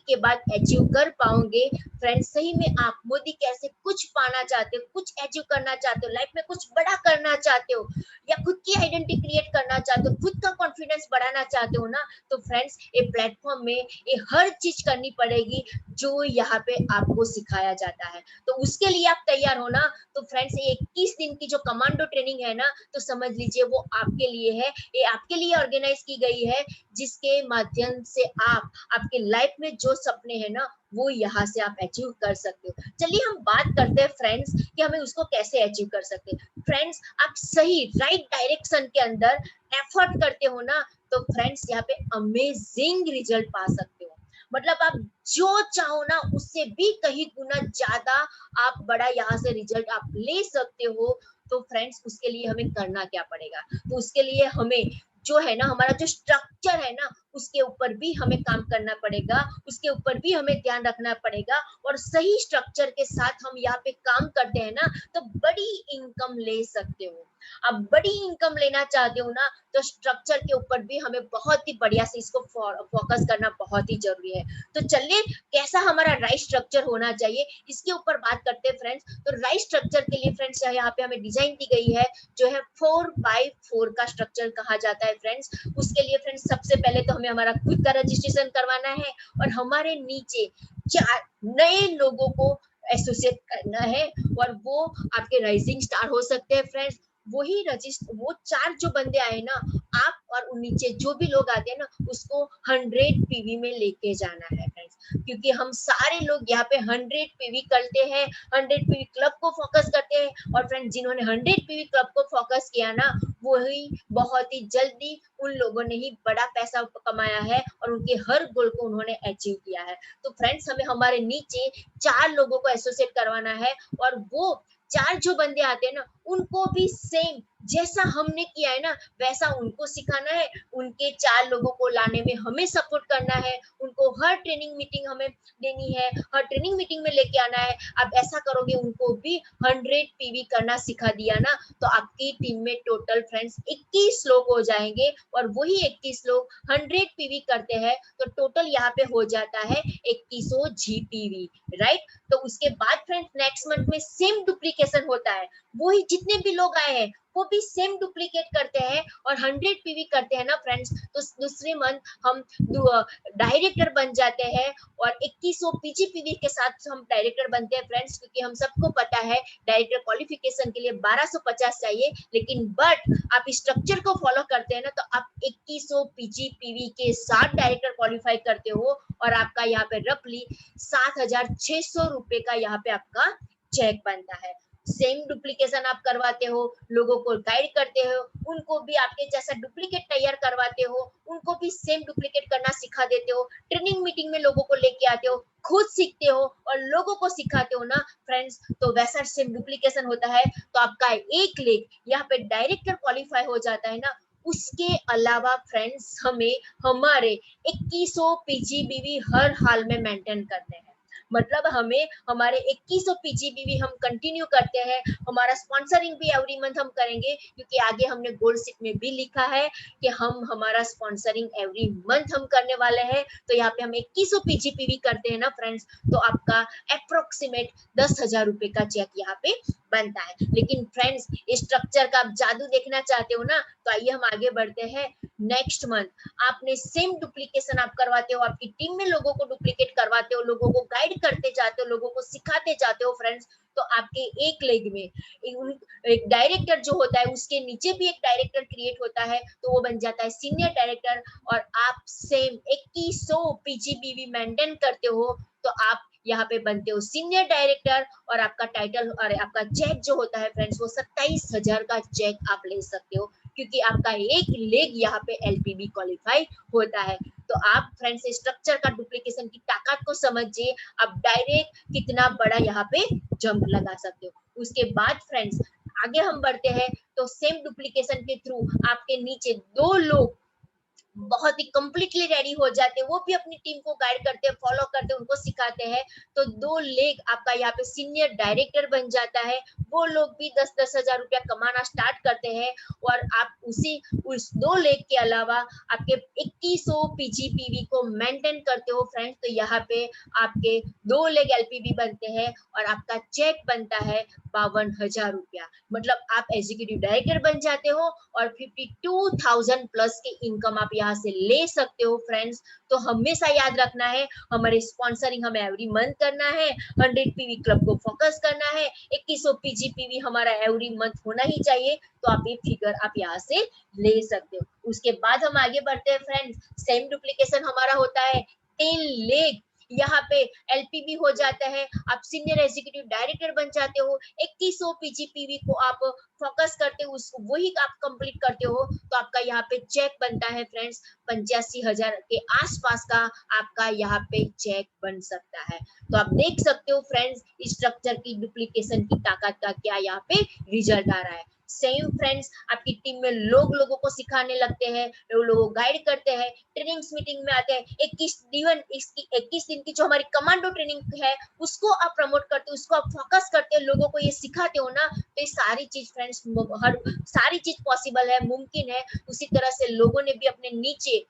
के बाद अचीव कर पाओगे। फ्रेंड्स सही में आप मोदी कैसे कुछ पाना चाहते हो, कुछ अचीव करना चाहते हो, लाइफ में कुछ बड़ा करना चाहते हो, या खुद की आइडेंटिटी क्रिएट करना चाहते हो, खुद का कॉन्फिडेंस बढ़ाना चाहते हो ना, तो फ्रेंड्स ये प्लेटफॉर्म में ये हर चीज करनी पड़ेगी जो यहाँ पे आपको सिखाया जाता है। तो उसके लिए आप तैयार हो ना। तो फ्रेंड्स ये 21 दिन की जो कमांडो ट्रेनिंग है ना, तो समझ लीजिए वो आपके लिए है, ये आपके लिए ऑर्गेनाइज की गई है, जिसके माध्यम से आप आपके लाइफ में जो सपने हैं ना वो यहाँ से आप अचीव कर सकते हो। चलिए हम बात करते हैं फ्रेंड्स कि हमें उसको कैसे अचीव कर सकते हैं। फ्रेंड्स आप सही राइट डायरेक्शन के अंदर एफर्ट करते हो ना, तो फ्रेंड्स यहाँ पे अमेजिंग रिजल्ट पा सकते हो। मतलब आप जो चाहो ना उससे भी कहीं गुना ज्यादा आप बड़ा यहाँ से रिजल्ट आप ले सकते हो। तो फ्रेंड्स उसके लिए हमें करना क्या पड़ेगा, तो उसके लिए हमें जो है ना हमारा जो स्ट्रक्चर है ना उसके ऊपर भी हमें काम करना पड़ेगा, उसके ऊपर भी हमें ध्यान रखना पड़ेगा। और सही स्ट्रक्चर के साथ हम यहाँ पे काम करते हैं ना, तो बड़ी इनकम ले सकते हो। आप बड़ी इनकम लेना चाहते हो ना, तो स्ट्रक्चर के ऊपर भी हमें बहुत ही बढ़िया से इसको फोकस करना बहुत ही जरूरी है। तो चलिए कैसा हमारा राइट स्ट्रक्चर होना चाहिए इसके ऊपर बात करते हैं फ्रेंड्स। तो राइट स्ट्रक्चर के लिए फ्रेंड्स यहाँ पे हमें डिजाइन दी गई है जो है 4x4 का स्ट्रक्चर कहा जाता है फ्रेंड्स। उसके लिए फ्रेंड्स सबसे पहले तो हमें हमारा खुद का रजिस्ट्रेशन करवाना है और हमारे नीचे 4 नए लोगों को एसोसिएट करना है और वो आपके राइजिंग स्टार हो सकते हैं फ्रेंड्स। वही रजिस्टर वो 4 जो बंदे आए ना, आप और नीचे जो भी लोग आते हैं ना, उसको 100 पीवी में लेके जाना है फ्रेंड्स। क्योंकि हम सारे लोग यहाँ पे 100 पीवी करते हैं, 100 पीवी क्लब को फोकस करते हैं। और फ्रेंड्स जिन्होंने 100 पीवी क्लब को फोकस किया ना, वही बहुत ही जल्दी उन लोगों ने ही बड़ा पैसा कमाया है और उनके हर गोल को उन्होंने अचीव किया है। तो फ्रेंड्स हमें हमारे नीचे 4 लोगों को एसोसिएट करवाना है और वो 4 जो बंदे आते हैं ना, उनको भी सेम जैसा हमने किया है ना वैसा उनको सिखाना है। उनके 4 लोगों को लाने में हमें सपोर्ट करना है, उनको हर ट्रेनिंग मीटिंग हमें देनी है, हर ट्रेनिंग मीटिंग में लेके आना है। आप ऐसा करोगे, उनको भी 100 पीवी करना सिखा दिया ना, तो आपकी टीम में टोटल फ्रेंड्स 21 लोग हो जाएंगे और वही 21 लोग 100 पीवी करते हैं तो टोटल यहाँ पे हो जाता है 2100 जीपीवी, राइट। तो उसके बाद फ्रेंड्स नेक्स्ट मंथ में सेम डुप्लीकेशन होता है, वही जितने भी लोग आए हैं वो भी सेम डुप्लीकेट करते हैं और 100 पीवी करते हैं ना फ्रेंड्स। तो दूसरे मंथ हम डायरेक्टर बन जाते हैं और 2100 पीजीपीवी के साथ हम डायरेक्टर बनते हैं फ्रेंड्स। क्योंकि हम सबको पता है डायरेक्टर क्वालिफिकेशन के लिए 1250 चाहिए, लेकिन बट आप स्ट्रक्चर को फॉलो करते हैं ना तो आप 2100 पीजीपीवी के साथ डायरेक्टर क्वालिफाई करते हो और आपका यहाँ पे रफली 7600 रुपए का यहाँ पे आपका चेक बनता है। सेम डुप्लीकेशन आप करवाते हो, लोगों को गाइड करते हो, उनको भी आपके जैसा डुप्लीकेट तैयार करवाते हो, उनको भी सेम डुप्लीकेट करना सिखा देते हो, ट्रेनिंग मीटिंग में लोगों को लेके आते हो, खुद सीखते हो और लोगों को सिखाते हो ना फ्रेंड्स, तो वैसा सेम डुप्लीकेशन होता है। तो आपका एक लेग यहाँ पे डायरेक्टर क्वालिफाई हो जाता है ना। उसके अलावा फ्रेंड्स हमें हमारे 2100 पीजीबीवी हर हाल में मेंटेन करने हैं। मतलब हमें हमारे 2100 पीजीबीवी हम कंटिन्यू करते हैं। हमारा स्पॉन्सरिंग भी एवरी मंथ हम करेंगे, क्योंकि आगे हमने गोल्ड सीट में भी लिखा है कि हम हमारा स्पॉन्सरिंग एवरी मंथ हम करने वाले हैं। तो यहाँ पे हम 2100 पीजीपीवी करते हैं ना फ्रेंड्स, तो आपका अप्रोक्सीमेट 10,000 रुपए का चेक यहाँ पे बनता है। लेकिन फ्रेंड्स स्ट्रक्चर का आप जादू देखना चाहते हो ना, तो आइए हम आगे बढ़ते हैं। नेक्स्ट मंथ आपने सेम डुप्लीकेशन आप करवाते हो, आपकी टीम में लोगों को डुप्लीकेट करवाते हो, लोगों को गाइड करते जाते हो, लोगों को सिखाते जाते हो फ्रेंड्स। तो आपके एक लेग में एक डायरेक्टर जो होता है, उसके नीचे भी एक डायरेक्टर क्रिएट होता है, तो वो बन जाता है सीनियर डायरेक्टर। और आप सेम 2100 पीजीबीवी मेंटेन करते हो, तो आप यहाँ पे बनते हो सीनियर डायरेक्टर और आपका टाइटल और आपका चेक जो होता है फ्रेंड्स वो 27,000 का चेक आप ले सकते हो, क्योंकि आपका एक लेग यहाँ पे एलपीबी क्वालिफाई होता है। तो आप फ्रेंड्स स्ट्रक्चर का डुप्लीकेशन की ताकत को समझिए, आप डायरेक्ट कितना बड़ा यहाँ पे जंप लगा सकते हो। उसके बाद फ्रेंड्स आगे हम बढ़ते हैं, तो सेम डुप्लीकेशन के थ्रू आपके नीचे 2 लोग बहुत ही कंप्लीटली रेडी हो जाते हैं, वो भी अपनी टीम को गाइड करते हैं, फॉलो करते हैं, उनको सिखाते हैं। तो 2 लेग आपका यहाँ पे सीनियर डायरेक्टर बन जाता है। वो लोग भी 10-10 हजार रुपया कमाना स्टार्ट करते हैं और आप उस 2 लेग के अलावा आपके 2100 पीजीपीवी को मेंटेन करते हो फ्रेंड्स। तो यहाँ पे आपके 2 लेग एलपीबी बनते हैं और आपका चेक बनता है 52,000 रुपया। मतलब आप एग्जीक्यूटिव डायरेक्टर बन जाते हो और 52,000 प्लस की इनकम आप यहाँ से ले सकते हो फ्रेंड्स। तो हमेशा याद रखना है, हमारे स्पॉन्सरिंग हमें एवरी मंथ करना है, 100 पीवी क्लब को फोकस करना है, 2100 पीजीपीवी हमारा एवरी मंथ होना ही चाहिए। तो आप ये फिगर आप यहाँ से ले सकते हो। उसके बाद हम आगे बढ़ते हैं फ्रेंड्स। सेम डुप्लीकेशन हमारा होता है 10 लेग, यहाँ पे एलपीबी हो जाता है, आप सीनियर एग्जीक्यूटिव डायरेक्टर बन जाते हो। 2100 पीजीपीवी को आप फोकस करते हो, उसको वही आप कंप्लीट करते हो, तो आपका यहाँ पे चेक बनता है फ्रेंड्स 85,000 के आसपास का आपका यहाँ पे चेक बन सकता है। तो आप देख सकते हो फ्रेंड्स स्ट्रक्चर की डुप्लीकेशन की ताकत का क्या यहाँ पे रिजल्ट आ रहा है। सेम फ्रेंड्स आपकी टीम में लोगों को सिखाने लगते हैं, लोगों को गाइड करते हैं, ट्रेनिंग्स मीटिंग में आते हैं। 21 दिन की जो हमारी कमांडो ट्रेनिंग है उसको आप प्रमोट करते हो, उसको आप फोकस करते हो, लोगों को ये सिखाते हो ना, तो ये सारी चीज फ्रेंड्स, हर सारी चीज पॉसिबल है, मुमकिन है। उसी तरह से लोगों ने भी अपने नीचे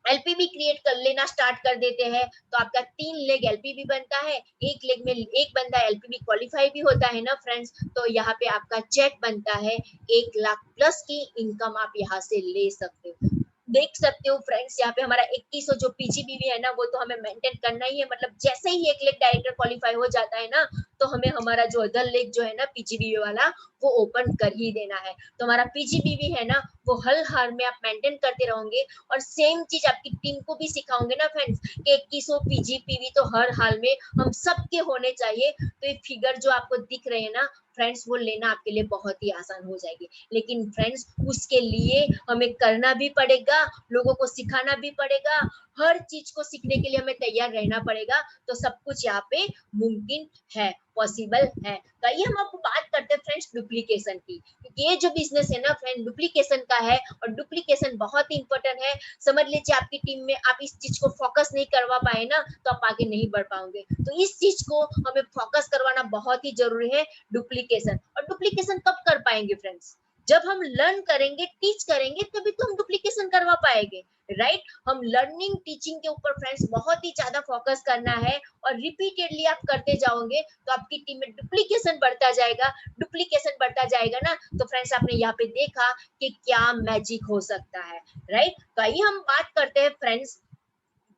एलपीबी क्रिएट कर लेना स्टार्ट कर देते हैं, तो आपका 3 लेग एलपीबी बनता है, एक लेग में एक बंदा एलपीबी क्वालिफाई भी होता है ना फ्रेंड्स, तो यहाँ पे आपका चेक बनता है 1 लाख प्लस की इनकम आप यहाँ से ले सकते हो। देख सकते हो फ्रेंड्स, यहाँ पे हमारा 2100 जो पीजीबीवी है ना, वो तो हमें मेंटेन करना ही है। मतलब जैसे ही एक लेग डायरेक्टर क्वालिफाई हो जाता है ना, तो हमें हमारा जो अदर लेग जो है ना पीजीबीवी वाला, वो ओपन कर ही देना है। तो हमारा पीजीबीवी है ना, वो हर हाल में आप मेंटेन करते रहोगे। और सेम चीज आपकी टीम को भी सिखाओगे ना फ्रेंड्स कि 2100 पीजीपीवी तो हर हाल में हम सबके होने चाहिए। तो ये फिगर जो आपको दिख रहे हैं ना फ्रेंड्स, वो लेना आपके लिए बहुत ही आसान हो जाएगी। लेकिन फ्रेंड्स उसके लिए हमें करना भी पड़ेगा, लोगों को सिखाना भी पड़ेगा, हर चीज को सीखने के लिए हमें तैयार रहना पड़ेगा। तो सब कुछ यहाँ पे मुमकिन है, पॉसिबल है। तो आइए हम आपको बात करते हैं फ्रेंड्स डुप्लीकेशन की, क्योंकि ये जो बिजनेस है ना फ्रेंड डुप्लीकेशन का है, और डुप्लीकेशन बहुत ही इंपॉर्टेंट है। समझ लीजिए आपकी टीम में आप इस चीज को फोकस नहीं करवा पाए ना, तो आप आगे नहीं बढ़ पाओगे। तो इस चीज को हमें फोकस करवाना बहुत ही जरूरी है, डुप्लीकेशन। और डुप्लीकेशन कब कर पाएंगे फ्रेंड्स? जब हम लर्न करेंगे, टीच करेंगे, तभी तो हम डुप्लीकेशन करवा पाएंगे, राइट? हम लर्निंग टीचिंग के ऊपर फ्रेंड्स बहुत ही ज्यादा फोकस करना है, और रिपीटेडली आप करते जाओगे तो आपकी टीम में डुप्लीकेशन बढ़ता जाएगा। डुप्लीकेशन बढ़ता जाएगा ना, तो फ्रेंड्स आपने यहाँ पे देखा कि क्या मैजिक हो सकता है, राइट? तो आइए हम बात करते हैं फ्रेंड्स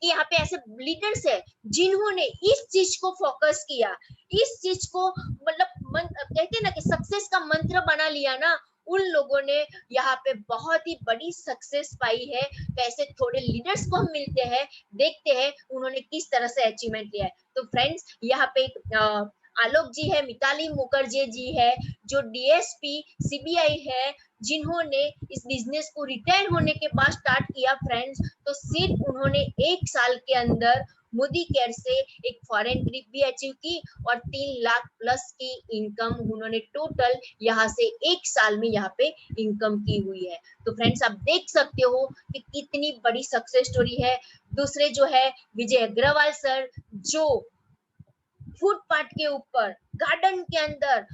कि यहाँ पे ऐसे लीडर्स है जिन्होंने इस चीज को फोकस किया, इस चीज को मतलब कहते हैं ना कि सक्सेस का मंत्र बना लिया ना, उन लोगों ने यहाँ पे बहुत ही बड़ी सक्सेस पाई है। तो ऐसे थोड़े लीडर्स को हम मिलते हैं, देखते हैं उन्होंने किस तरह से अचीवमेंट लिया है। तो फ्रेंड्स यहाँ पे आलोक जी है, मिताली मुखर्जी जी है, जो डीएसपी सीबीआई है, जिन्होंने इस बिजनेस को रिटायर होने के बाद स्टार्ट किया फ्रेंड्स। तो सिर्फ उन्होंने 1 साल के अंदर मोदी केयर से एक फॉरेन ट्रिप भी अचीव की, और 3 लाख प्लस की इनकम उन्होंने टोटल यहाँ से 1 साल में यहाँ पे इनकम की हुई है। तो फ्रेंड्स आप देख सकते हो कि कितनी बड़ी सक्सेस स्टोरी है। दूसरे जो है विजय अग्रवाल सर, जो फुटपाथ के ऊपर गार्डन के अंदर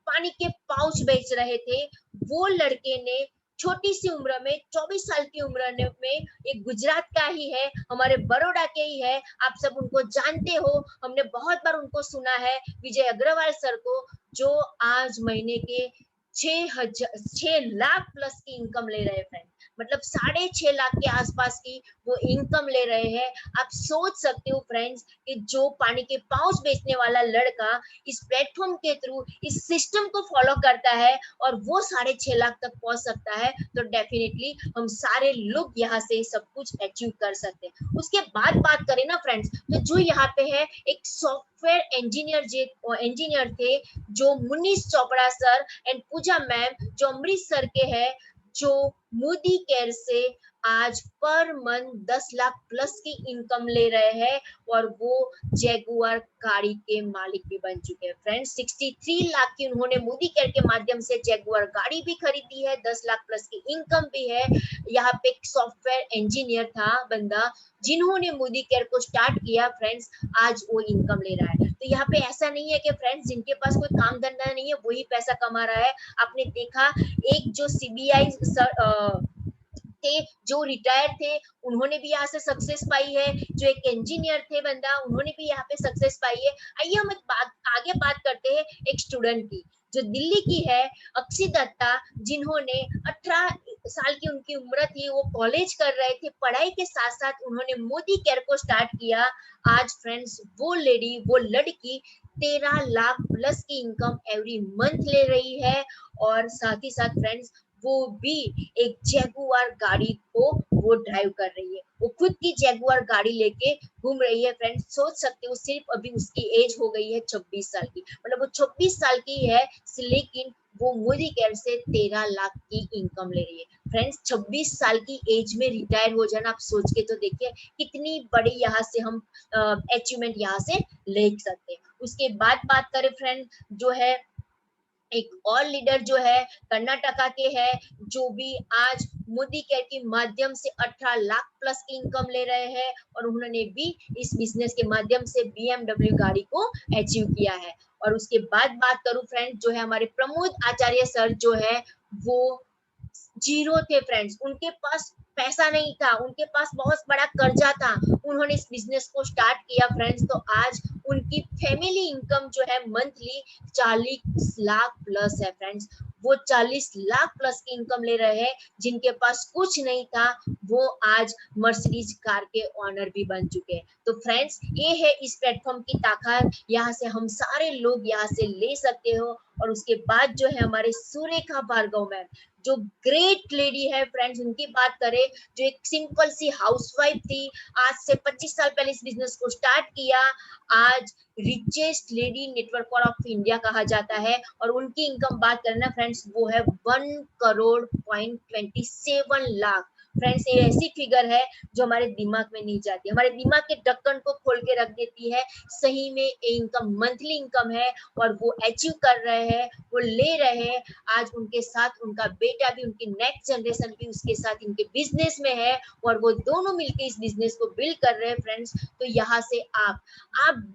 पानी के पाउच बेच रहे थे, वो लड़के ने छोटी सी उम्र में 24 साल की उम्र में, एक गुजरात का ही है, हमारे बड़ौदा के ही है, आप सब उनको जानते हो, हमने बहुत बार उनको सुना है, विजय अग्रवाल सर को, जो आज महीने के 6 लाख प्लस की इनकम ले रहे हैं। मतलब 6.5 लाख के आसपास की वो इनकम ले रहे हैं। आप सोच सकते हो फ्रेंड्स कि जो पानी के पाउच बेचने वाला लड़का इस प्लेटफॉर्म के थ्रू इस सिस्टम को फॉलो करता है और वो 6.5 लाख तक पहुंच सकता है, तो डेफिनेटली हम सारे लोग यहाँ से सब कुछ अचीव कर सकते हैं। उसके बाद बात करें ना फ्रेंड्स, तो जो यहाँ पे है एक सॉफ्टवेयर इंजीनियर थे, जो Munish Chopra sir and Pooja ma'am, जो अमृतसर के हैं, जो मोदी केयर से आज पर मंथ 10 लाख प्लस की इनकम ले रहे हैं, और वो जैगुआर गाड़ी के मालिक भी बन चुके हैं फ्रेंड्स। 63 लाख की उन्होंने मोदी केयर के माध्यम से जैगुआर गाड़ी भी खरीदी है, 10 लाख प्लस की इनकम भी है। यहाँ पे एक सॉफ्टवेयर इंजीनियर था बंदा, जिन्होंने मोदी केयर को स्टार्ट किया फ्रेंड्स, आज वो इनकम ले रहा है। तो यहाँ पे ऐसा नहीं है कि फ्रेंड्स जिनके पास कोई काम धंधा नहीं है वही पैसा कमा रहा है। आपने देखा एक जो सीबीआई थे, जो रिटायर थे, उन्होंने भी यहाँ से सक्सेस पाई है। जो एक इंजीनियर थे बंदा, उन्होंने भी यहाँ पे सक्सेस पाई है। आइए हम आगे बात करते हैं एक स्टूडेंट की, जो दिल्ली की है, अक्षी दत्ता, जिन्होंने 18 साल की उनकी उम्र थी, वो कॉलेज कर रहे थे, पढ़ाई के साथ साथ उन्होंने मोदी केयर को स्टार्ट किया। आज फ्रेंड्स वो लेडी, वो लड़की 13 लाख प्लस की इनकम एवरी मंथ ले रही है, और साथ ही साथ फ्रेंड्स वो भी एक जैगुआर गाड़ी को वो ड्राइव कर रही है, वो खुद की जैगुआर गाड़ी लेके घूम रही है फ्रेंड्स। सोच सकते हो सिर्फ अभी उसकी एज हो गई है 26 साल की, मतलब वो 26 साल की है, लेकिन वो मोदी केयर से 13 लाख की इनकम ले रही है फ्रेंड्स। 26 साल की एज में रिटायर हो जाना, आप सोच के तो देखिए कितनी बड़ी यहाँ से हम अचीवमेंट यहाँ से ले सकते हैं। उसके बाद बात करें फ्रेंड, जो है एक और लीडर जो है कर्नाटका के है, जो भी आज मोदी केयर के माध्यम से 18 लाख प्लस की इनकम ले रहे हैं, और उन्होंने भी इस बिजनेस के माध्यम से BMW गाड़ी को अचीव किया है। और उसके बाद बात करूं फ्रेंड्स, जो है हमारे प्रमोद आचार्य सर जो है वो जीरो थे फ्रेंड्स, उनके पास पैसा नहीं था, उनके पास बहुत बड़ा कर्जा था, उन्होंने इस बिजनेस को स्टार्ट किया फ्रेंड्स। तो आज उनकी फैमिली इनकम जो है मंथली 40 लाख प्लस है फ्रेंड्स। वो 40 लाख प्लस की इनकम ले रहे हैं, जिनके पास कुछ नहीं था वो आज मर्सिडीज कार के ऑनर भी बन चुके हैं। तो फ्रेंड्स ये है इस प्लेटफॉर्म की ताकत, यहाँ से हम सारे लोग यहाँ से ले सकते हो। और उसके बाद जो है हमारे सुरेखा भार्गव मैम, जो ग्रेट लेडी है फ्रेंड्स, उनकी बात करें, जो एक सिंपल सी हाउसवाइफ थी, आज से 25 साल पहले इस बिजनेस को स्टार्ट किया, आज richest lady network of India कहा जाता है। और उनकी इनकम बात करना फ्रेंड्स, वो है 1,27,00,000 फ्रेंड्स। ये ऐसी फिगर है जो हमारे दिमाग में नहीं जाती, हमारे दिमाग के ढक्कन को खोल के रख देती है। सही में ये इनकम मंथली इनकम है, और वो अचीव कर रहे हैं, वो ले रहे हैं। आज उनके साथ उनका बेटा भी, उनकी नेक्स्ट जनरेशन भी उसके साथ इनके बिजनेस में है, और वो दोनों मिलकर इस बिजनेस को बिल्ड कर रहे हैं फ्रेंड्स। तो यहाँ से आप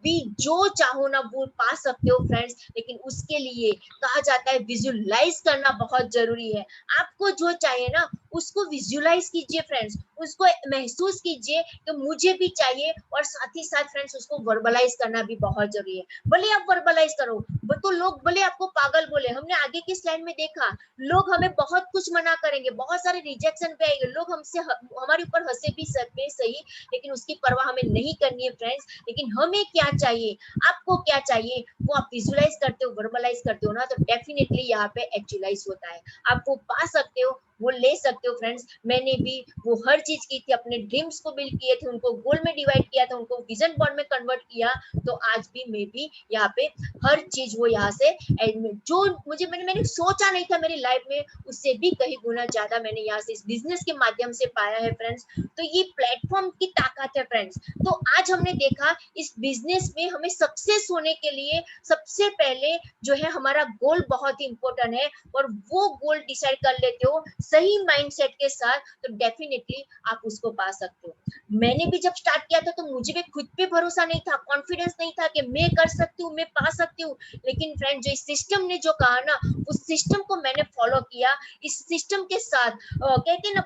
भी जो चाहो ना वो पा सकते हो फ्रेंड्स, लेकिन उसके लिए कहा जाता है विजुअलाइज करना बहुत जरूरी है। आपको जो चाहिए ना उसको विजुअलाइज कीजिए फ्रेंड्स, उसको महसूस कीजिए कि मुझे भी चाहिए, और साथ ही साथ फ्रेंड्स उसको वर्बलाइज करना भी बहुत जरूरी है। भले आप वर्बलाइज करो तो लोग भले आपको पागल बोले, हमने आगे की स्लाइड में देखा, लोग हमें बहुत कुछ मना करेंगे, बहुत सारे रिजेक्शन पे आएंगे, लोग हमसे हमारे ऊपर हंसे भी सकते सही, लेकिन उसकी परवाह हमें नहीं करनी है फ्रेंड्स। लेकिन हमें क्या चाहिए, आपको क्या चाहिए, वो आप विजुअलाइज करते हो, वर्बलाइज करते हो ना, तो डेफिनेटली यहाँ पे एक्चुअलाइज होता है। आप वो पा सकते हो, वो ले सकते हो फ्रेंड्स। मैंने भी वो हर चीज की थी, अपने ड्रीम्स को बिल्ड किए थे, उनको गोल में डिवाइड किया था, उनको विजन बोर्ड में कन्वर्ट किया। तो आज भी मैं भी यहाँ पे हर चीज वो यहाँ से जो मैंने सोचा नहीं था मेरी लाइफ में, उससे भी कहीं गुना ज्यादा मैंने यहाँ से इस बिजनेस के माध्यम से पाया है फ्रेंड्स। तो ये प्लेटफॉर्म की ताकत है फ्रेंड्स। तो आज हमने देखा इस बिजनेस में हमें सक्सेस होने के लिए सबसे पहले जो है हमारा गोल बहुत ही इंपॉर्टेंट है, और वो गोल डिसाइड कर लेते हो सही माइंडसेट के साथ, तो डेफिनेटली आप उसको पा सकते हो। मैंने भी जब स्टार्ट किया था तो मुझे भी खुद पे भरोसा नहीं था, कॉन्फिडेंस नहीं था कि मैं कर सकती हूँ, मैं पा सकती हूँ। लेकिन फ्रेंड जो इस सिस्टम ने जो कहा ना, उस सिस्टम को मैंने फॉलो किया, इस सिस्टम के साथ कहते हैं ना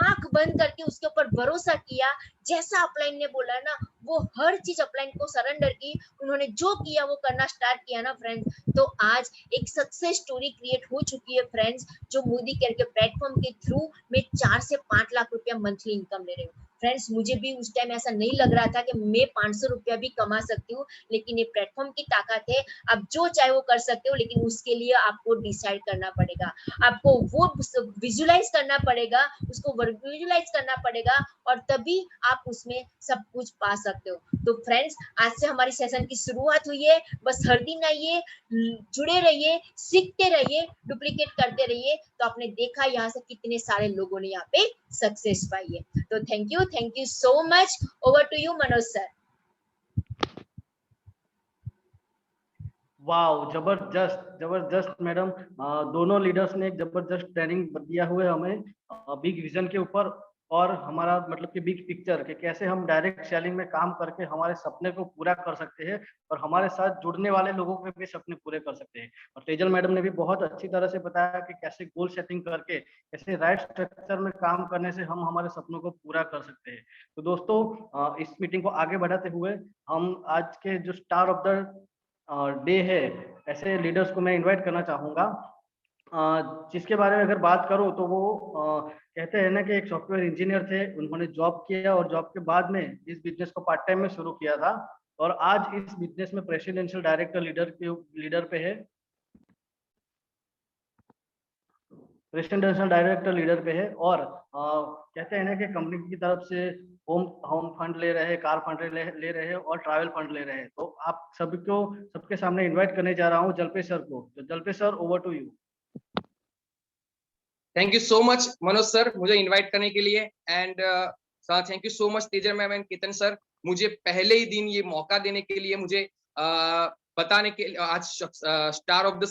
आंख बंद करके उसके ऊपर भरोसा किया। जैसा अपलाइन ने बोला ना, वो हर चीज अपलाइन को सरेंडर की, उन्होंने जो किया वो करना स्टार्ट किया ना फ्रेंड्स, तो आज एक सक्सेस स्टोरी क्रिएट हो चुकी है फ्रेंड्स, जो मोदी केयर के प्लेटफॉर्म के थ्रू मैं 4 से 5 लाख रुपया मंथली इनकम ले रही हूँ फ्रेंड्स। मुझे भी उस टाइम ऐसा नहीं लग रहा था कि मैं 500 रुपया भी कमा सकती हूँ, लेकिन ये प्लेटफॉर्म की ताकत है, आप जो चाहे वो कर सकते हो, लेकिन उसके लिए आपको डिसाइड करना पड़ेगा, आपको वो विजुअलाइज करना पड़ेगा, उसको विजुअलाइज करना पड़ेगा, और तभी आप उसमें सब कुछ पा सकते हो। तो फ्रेंड्स आज से हमारी सेशन की शुरुआत हुई है, बस हर दिन आइए, जुड़े रहिए, सीखते रहिए, डुप्लीकेट करते रहिए। तो आपने देखा यहाँ से कितने सारे लोगों ने यहाँ पे सक्सेस पाई है। तो thank you so much. Over to you Manoj sir. वाह, जबरदस्त जबरदस्त मैडम, दोनों लीडर्स ने एक जबरदस्त ट्रेनिंग दिया हुआ है हमें बिग विजन के ऊपर, और हमारा मतलब कि बिग पिक्चर के कैसे हम डायरेक्ट सेलिंग में काम करके हमारे सपने को पूरा कर सकते हैं, और हमारे साथ जुड़ने वाले लोगों के भी सपने पूरे कर सकते हैं। और तेजल मैडम ने भी बहुत अच्छी तरह से बताया कि कैसे गोल सेटिंग करके, कैसे राइट स्ट्रक्चर में काम करने से हम हमारे सपनों को पूरा कर सकते हैं। तो दोस्तों इस मीटिंग को आगे बढ़ाते हुए हम आज के जो स्टार ऑफ द डे है, ऐसे लीडर्स को मैं इनवाइट करना चाहूंगा, जिसके बारे में अगर बात करूं तो वो कहते हैं ना कि एक सॉफ्टवेयर इंजीनियर थे, उन्होंने जॉब किया और जॉब के बाद में इस बिजनेस को पार्ट टाइम में शुरू किया था, और आज इस बिजनेस में प्रेसिडेंशियल डायरेक्टर लीडर पे है, प्रेसिडेंशियल डायरेक्टर लीडर पे है। और कहते हैं ना कि कंपनी की तरफ से होम फंड ले रहे हैं, कार फंड ले रहे हैं, और ट्रैवल फंड ले रहे हैं। तो आप सबके सामने इनवाइट करने जा रहा हूँ जलपेश सर को। तो Jalpesh sir, over to you. Thank you so much Manoj sir मुझे इनवाइट करने के लिए, and thank you so much Tejal ma'am and Ketan sir, मुझे पहले ही दिन ये मौका देने के लिए, मुझे बताने के आज स्टार ऑफ द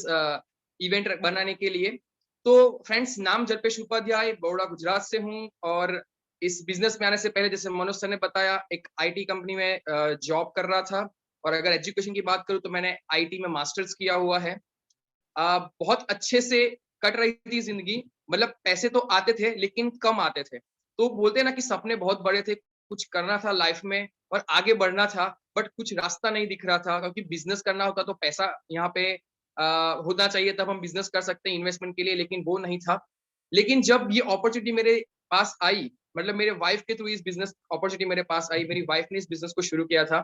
इवेंट बनाने के लिए। तो फ्रेंड्स, नाम जल्पेश उपाध्याय, बड़ौदा गुजरात से हूँ, और इस बिजनेस में आने से पहले, जैसे मनोज सर ने बताया, एक आईटी कंपनी में जॉब कर रहा था। और अगर एजुकेशन की बात करूँ तो मैंने आईटी में मास्टर्स किया हुआ है। बहुत अच्छे से कट रही थी जिंदगी, मतलब पैसे तो आते थे लेकिन कम आते थे। तो बोलते हैं ना कि सपने बहुत बड़े थे, कुछ करना था लाइफ में और आगे बढ़ना था, बट कुछ रास्ता नहीं दिख रहा था, क्योंकि बिजनेस करना होता तो पैसा यहाँ पे होना चाहिए, तब हम बिजनेस कर सकते हैं इन्वेस्टमेंट के लिए, लेकिन वो नहीं था। लेकिन जब ये अपॉर्चुनिटी मेरे पास आई, मतलब मेरे वाइफ के थ्रू इस बिजनेस अपॉर्चुनिटी मेरे पास आई, मेरी वाइफ ने इस बिजनेस को शुरू किया था,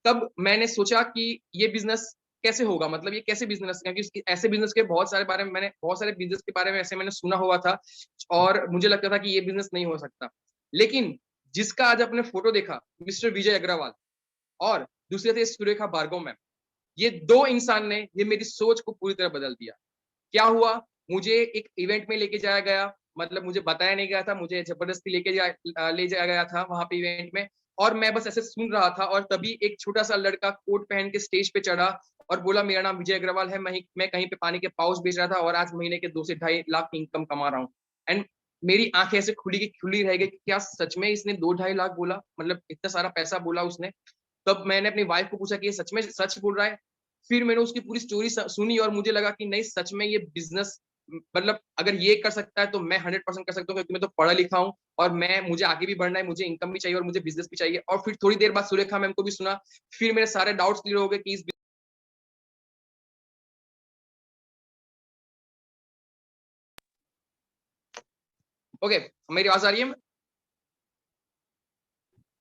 तब मैंने सोचा कि ये बिजनेस कैसे होगा, मतलब ये कैसे बिजनेस, क्योंकि ऐसे बिजनेस के बहुत सारे बारे में मैंने, बहुत सारे बिजनेस के बारे में ऐसे मैंने सुना हुआ था, और मुझे लगता था कि ये बिजनेस नहीं हो सकता। लेकिन जिसका आज आपने फोटो देखा, मिस्टर विजय अग्रवाल, और दूसरे थे सुरेखा भार्गव मैम, ये दो इंसान ने ये मेरी सोच को पूरी तरह बदल दिया। क्या हुआ, मुझे एक इवेंट में लेके जाया गया, मतलब मुझे बताया नहीं गया था, मुझे जबरदस्ती ले जाया गया था वहां पे इवेंट में, और मैं बस ऐसे सुन रहा था, और तभी एक छोटा सा लड़का कोट पहन के स्टेज पे चढ़ा और बोला, मेरा नाम विजय अग्रवाल है, मैं कहीं पे पानी के पाउच बेच रहा था और आज महीने के 2 से 2.5 लाख की इनकम कमा रहा हूँ। एंड मेरी आंखें ऐसे खुली रह गई कि क्या सच में इसने 2-2.5 लाख बोला, मतलब इतना सारा पैसा बोला उसने। तब मैंने अपनी वाइफ को पूछा कि ये सच में सच बोल रहा है। फिर मैंने उसकी पूरी स्टोरी सुनी और मुझे लगा कि नहीं, सच में ये बिजनेस, मतलब अगर ये कर सकता है तो मैं 100% कर सकता हूँ, क्योंकि मैं तो पढ़ा लिखा हूँ और मुझे आगे भी बढ़ना है, मुझे इनकम भी चाहिए और मुझे बिजनेस भी चाहिए। और फिर थोड़ी देर बाद सुरेखा मैम को भी सुना, फिर मेरे सारे डाउट्स क्लियर हो गए कि इस ओके, मेरी आवाज आ रही है?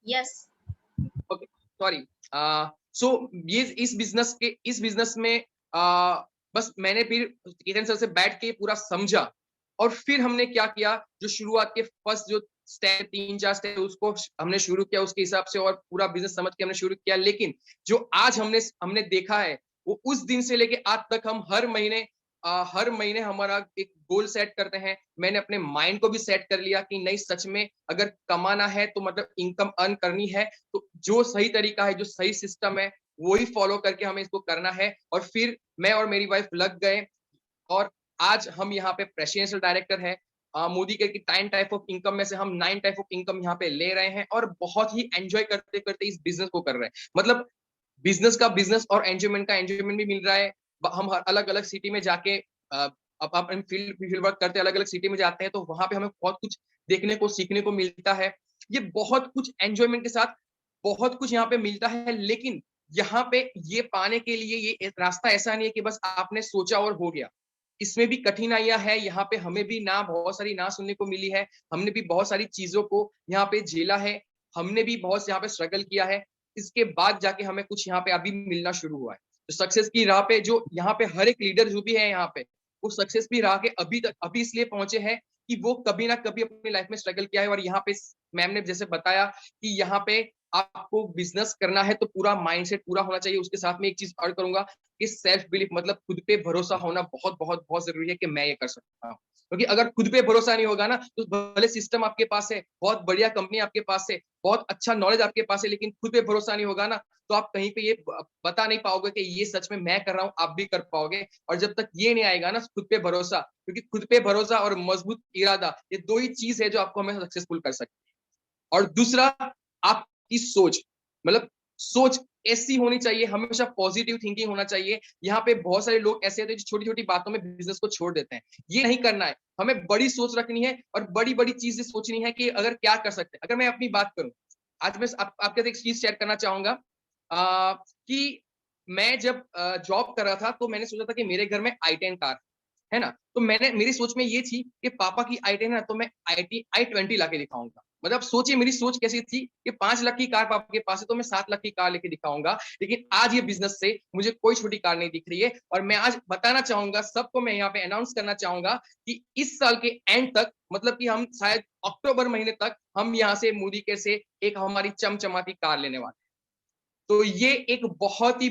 यस। Okay, sorry. सो ये इस बिजनेस में बस मैंने फिर किरण सर से बैठ के पूरा समझा, और फिर हमने क्या किया, जो शुरुआत के फर्स्ट जो स्टेप 3-4 स्टेप उसको हमने शुरू किया उसके हिसाब से, और पूरा बिजनेस समझ के हमने शुरू किया। लेकिन जो आज हमने देखा है, वो उस दिन से लेके आज तक हम हर महीने हमारा एक गोल सेट करते हैं। मैंने अपने माइंड को भी सेट कर लिया कि नहीं, सच में अगर कमाना है तो मतलब इनकम अर्न करनी है, तो जो सही तरीका है, जो सही सिस्टम है, वही फॉलो करके हमें इसको करना है। और फिर मैं और मेरी वाइफ लग गए, और आज हम यहाँ पे प्रेसिडेंशियल डायरेक्टर है मोदी के 10 टाइप ऑफ इनकम में से हम 9 टाइप ऑफ इनकम यहाँ पे ले रहे हैं, और बहुत ही एंजॉय करते करते इस बिजनेस को कर रहे हैं। मतलब बिजनेस का बिजनेस और एंजॉयमेंट का एंजॉयमेंट भी मिल रहा है। हम अलग अलग सिटी में जाके अपन फील्ड वर्क करते, अलग अलग सिटी में जाते हैं, तो वहां पे हमें बहुत कुछ देखने को सीखने को मिलता है। ये बहुत कुछ एंजॉयमेंट के साथ बहुत कुछ यहाँ पे मिलता है। लेकिन यहाँ पे ये पाने के लिए ये रास्ता ऐसा नहीं है कि बस आपने सोचा और हो गया। इसमें भी कठिनाइयां है, यहाँ पे हमें भी बहुत सारी ना सुनने को मिली है, हमने भी बहुत सारी चीजों को यहाँ पे झेला है, हमने भी बहुत यहाँ पे स्ट्रगल किया है। इसके बाद जाके हमें कुछ यहाँ पे अभी मिलना शुरू हुआ है। तो सक्सेस की राह पे जो यहाँ पे हर एक लीडर जो भी है यहाँ पे, वो सक्सेस की राह के अभी इसलिए पहुंचे हैं कि वो कभी ना कभी अपनी लाइफ में स्ट्रगल किया है। और यहाँ पे मैम ने जैसे बताया कि यहाँ पे आपको बिजनेस करना है तो पूरा माइंडसेट पूरा होना चाहिए। उसके साथ में एक चीज और करूंगा कि सेल्फ बिलीफ, मतलब खुद पे भरोसा होना बहुत बहुत बहुत जरूरी है कि मैं ये कर सकता हूँ। क्योंकि अगर खुद पे भरोसा नहीं होगा ना, तो भले सिस्टम आपके पास है, बहुत बढ़िया कंपनी आपके पास है, बहुत अच्छा नॉलेज आपके पास है, लेकिन खुद पे भरोसा नहीं होगा ना, तो आप कहीं पे ये बता नहीं पाओगे कि ये सच में मैं कर रहा हूँ, आप भी कर पाओगे। और जब तक ये नहीं आएगा ना खुद पे भरोसा, क्योंकि खुद पे भरोसा और मजबूत इरादा, ये दो ही चीज है जो आपको हमें सक्सेसफुल कर सकती है। और दूसरा, आपकी सोच, मतलब सोच ऐसी होनी चाहिए, हमेशा पॉजिटिव थिंकिंग होना चाहिए। यहाँ पे बहुत सारे लोग ऐसे होते हैं जो छोटी छोटी बातों में बिजनेस को छोड़ देते हैं। ये नहीं करना है, हमें बड़ी सोच रखनी है और बड़ी बड़ी चीजें सोचनी है कि अगर क्या कर सकते हैं। अगर मैं अपनी बात करूं, आज मैं आपके साथ एक चीज शेयर करना चाहूंगा कि मैं जब जॉब कर रहा था तो मैंने सोचा था कि मेरे घर में i10 कार है ना, तो मेरी सोच में ये थी कि पापा की i10 है ना, तो मैं i20 लाके दिखाऊंगा। मतलब सोचिए मेरी सोच कैसी थी कि 5 लाख की कार पापा के पास है तो मैं 7 लाख की कार लेके दिखाऊंगा। लेकिन आज ये बिजनेस से मुझे कोई छोटी कार नहीं दिख रही है। और मैं आज बताना चाहूंगा सबको, मैं यहाँ पे अनाउंस करना चाहूंगा कि इस साल के एंड तक, मतलब कि हम शायद अक्टूबर महीने तक हम यहाँ से मोदी के से एक हमारी चमचमाती कार लेने वाले। तो ये एक बहुत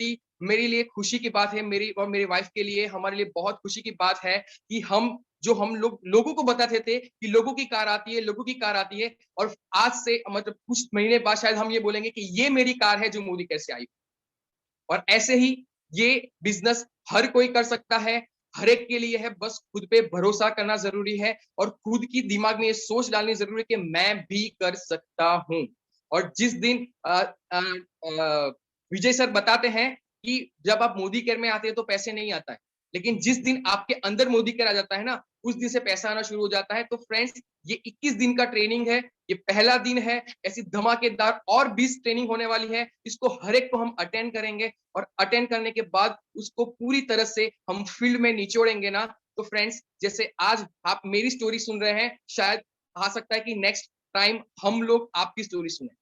ही मेरे लिए खुशी की बात है, मेरी और मेरी वाइफ के लिए, हमारे लिए बहुत खुशी की बात है कि हम लोगों को बताते थे कि लोगों की कार आती है, लोगों की कार आती है, और आज से मतलब कुछ महीने बाद शायद हम ये बोलेंगे कि ये मेरी कार है जो मोदी कैसे आई। और ऐसे ही ये बिजनेस हर कोई कर सकता है, हर एक के लिए है, बस खुद पे भरोसा करना जरूरी है और खुद की दिमाग में ये सोच डालनी जरूरी है कि मैं भी कर सकता हूँ। और जिस दिन विजय सर बताते हैं कि जब आप मोदी केयर में आते हैं तो पैसे नहीं आता है, लेकिन जिस दिन आपके अंदर मोदी केयर आ जाता है ना, उस दिन से पैसा आना शुरू हो जाता है। तो फ्रेंड्स, ये 21 दिन का ट्रेनिंग है, ये पहला दिन है, ऐसी धमाकेदार और 20 ट्रेनिंग होने वाली है। इसको हर एक को हम अटेंड करेंगे और अटेंड करने के बाद उसको पूरी तरह से हम फील्ड में निचोड़ेंगे ना। तो फ्रेंड्स, जैसे आज आप मेरी स्टोरी सुन रहे हैं, शायद आ सकता है कि नेक्स्ट टाइम हम लोग आपकी स्टोरी सुने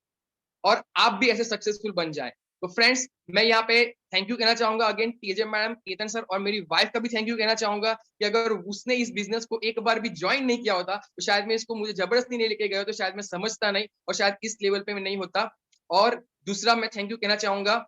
और आप भी ऐसे सक्सेसफुल बन जाए। तो फ्रेंड्स, मैं यहाँ पे थैंक यू कहना चाहूंगा again TJ madam, Ketan sir और मेरी वाइफ का भी थैंक यू कहना चाहूंगा कि अगर उसने इस बिजनेस को एक बार भी ज्वाइन नहीं किया होता तो शायद मैं इसको, मुझे जबरदस्ती नहीं लेके गया तो शायद मैं समझता नहीं और शायद इस लेवल पे मैं नहीं होता। और दूसरा मैं थैंक यू कहना चाहूंगा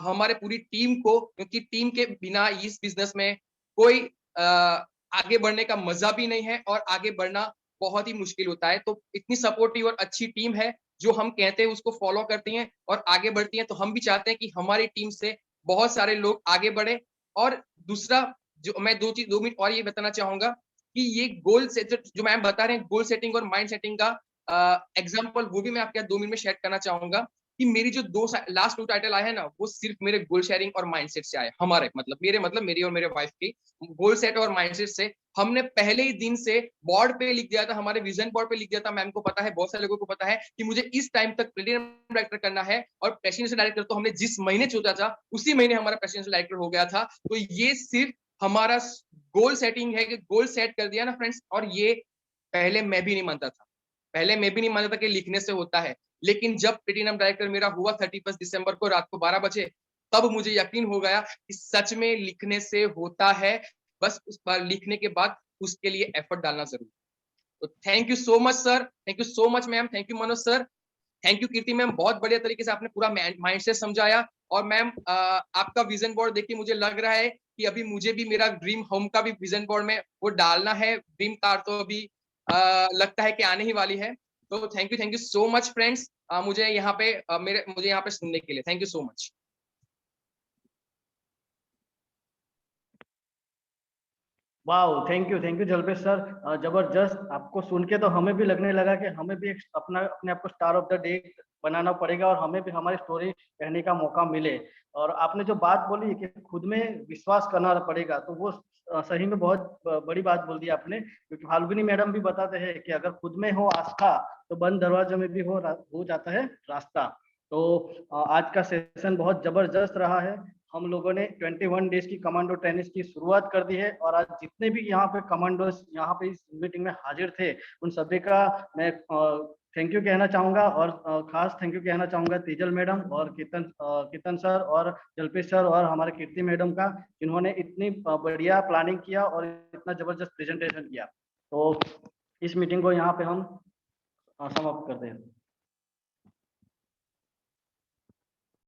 हमारे पूरी टीम को, क्योंकि टीम के बिना इस बिजनेस में कोई आगे बढ़ने का मजा भी नहीं है और आगे बढ़ना बहुत ही मुश्किल होता है। तो इतनी सपोर्टिव और अच्छी टीम है, जो हम कहते हैं उसको फॉलो करती हैं और आगे बढ़ती हैं। तो हम भी चाहते हैं कि हमारी टीम से बहुत सारे लोग आगे बढ़े। और दूसरा, जो मैं 2 मिनट और ये बताना चाहूंगा कि ये गोल सेट जो मैम बता रहे हैं, गोल सेटिंग और माइंड सेटिंग का एग्जाम्पल, वो भी मैं आपके 2 मिनट में शेयर करना चाहूंगा कि मेरी जो लास्ट 2 टाइटल आए हैं ना, वो सिर्फ मेरे गोल शेयरिंग और माइंडसेट से आए। हमारे मतलब मेरी और मेरे वाइफ की गोल सेट और माइंडसेट से हमने पहले ही दिन से बोर्ड पे लिख दिया था, हमारे विजन बोर्ड पे लिख दिया था। मैम को पता है, बहुत सारे लोगों को पता है कि मुझे इस टाइम तक प्लेटिनम डायरेक्टर करना है, और प्रेसिडेंशियल डायरेक्टर तो हमने जिस महीने सोचा था उसी महीने हमारा प्रेसिडेंशियल डायरेक्टर हो गया था। तो ये सिर्फ हमारा गोल सेटिंग है कि गोल सेट कर दिया ना फ्रेंड्स। और ये पहले मैं भी नहीं मानता था, पहले मैं भी नहीं मानता था कि लिखने से होता है, लेकिन जब प्लेटिनम डायरेक्टर मेरा हुआ 31 दिसंबर को रात को 12 बजे, तब मुझे यकीन हो गया कि सच में लिखने से होता है। बस उस बार लिखने के बाद उसके लिए एफर्ट डालना जरूरी। तो thank you so much sir, thank you so much ma'am, thank you Manoj sir, thank you Kirti ma'am, बहुत बढ़िया तरीके से आपने पूरा माइंडसेट समझाया। और मैम, आपका विजन बोर्ड देख के मुझे लग रहा है कि अभी मुझे भी मेरा ड्रीम होम का भी विजन बोर्ड में वो डालना है। ड्रीम कार तो अभी लगता है कि आने ही वाली है। तो thank you so much friends, मुझे यहाँ पे मुझे यहाँ पे सुनने के लिए थैंक यू सो मच। वाह, थैंक यू जल्पेश सर। जबरदस्त। आपको सुन के तो हमें भी लगने लगा कि हमें भी एक अपने आप को स्टार ऑफ द डे बनाना पड़ेगा और हमें भी हमारी स्टोरी कहने का मौका मिले। और आपने जो बात बोली कि खुद में विश्वास करना पड़ेगा, तो वो सही में बहुत बड़ी बात बोल दी आपने। क्योंकि फाल्गुनी मैडम भी बताते हैं कि अगर खुद में हो आस्था तो बंद दरवाजे में भी हो जाता है रास्ता। तो आज का सेशन बहुत जबरदस्त रहा है। हम लोगों ने 21 डेज की कमांडो ट्रेनिंग की शुरुआत कर दी है और आज जितने भी यहाँ पे कमांडोज यहाँ पे इस मीटिंग में हाजिर थे, उन सभी का मैं थैंक यू कहना चाहूंगा। और खास थैंक यू कहना चाहूंगा तेजल मैडम और कीर्तन सर और जल्पेश सर और हमारे कीर्ति मैडम का, जिन्होंने इतनी बढ़िया प्लानिंग किया और इतना जबरदस्त प्रेजेंटेशन किया। तो इस मीटिंग को यहाँ पे हम समाप्त करते हैं।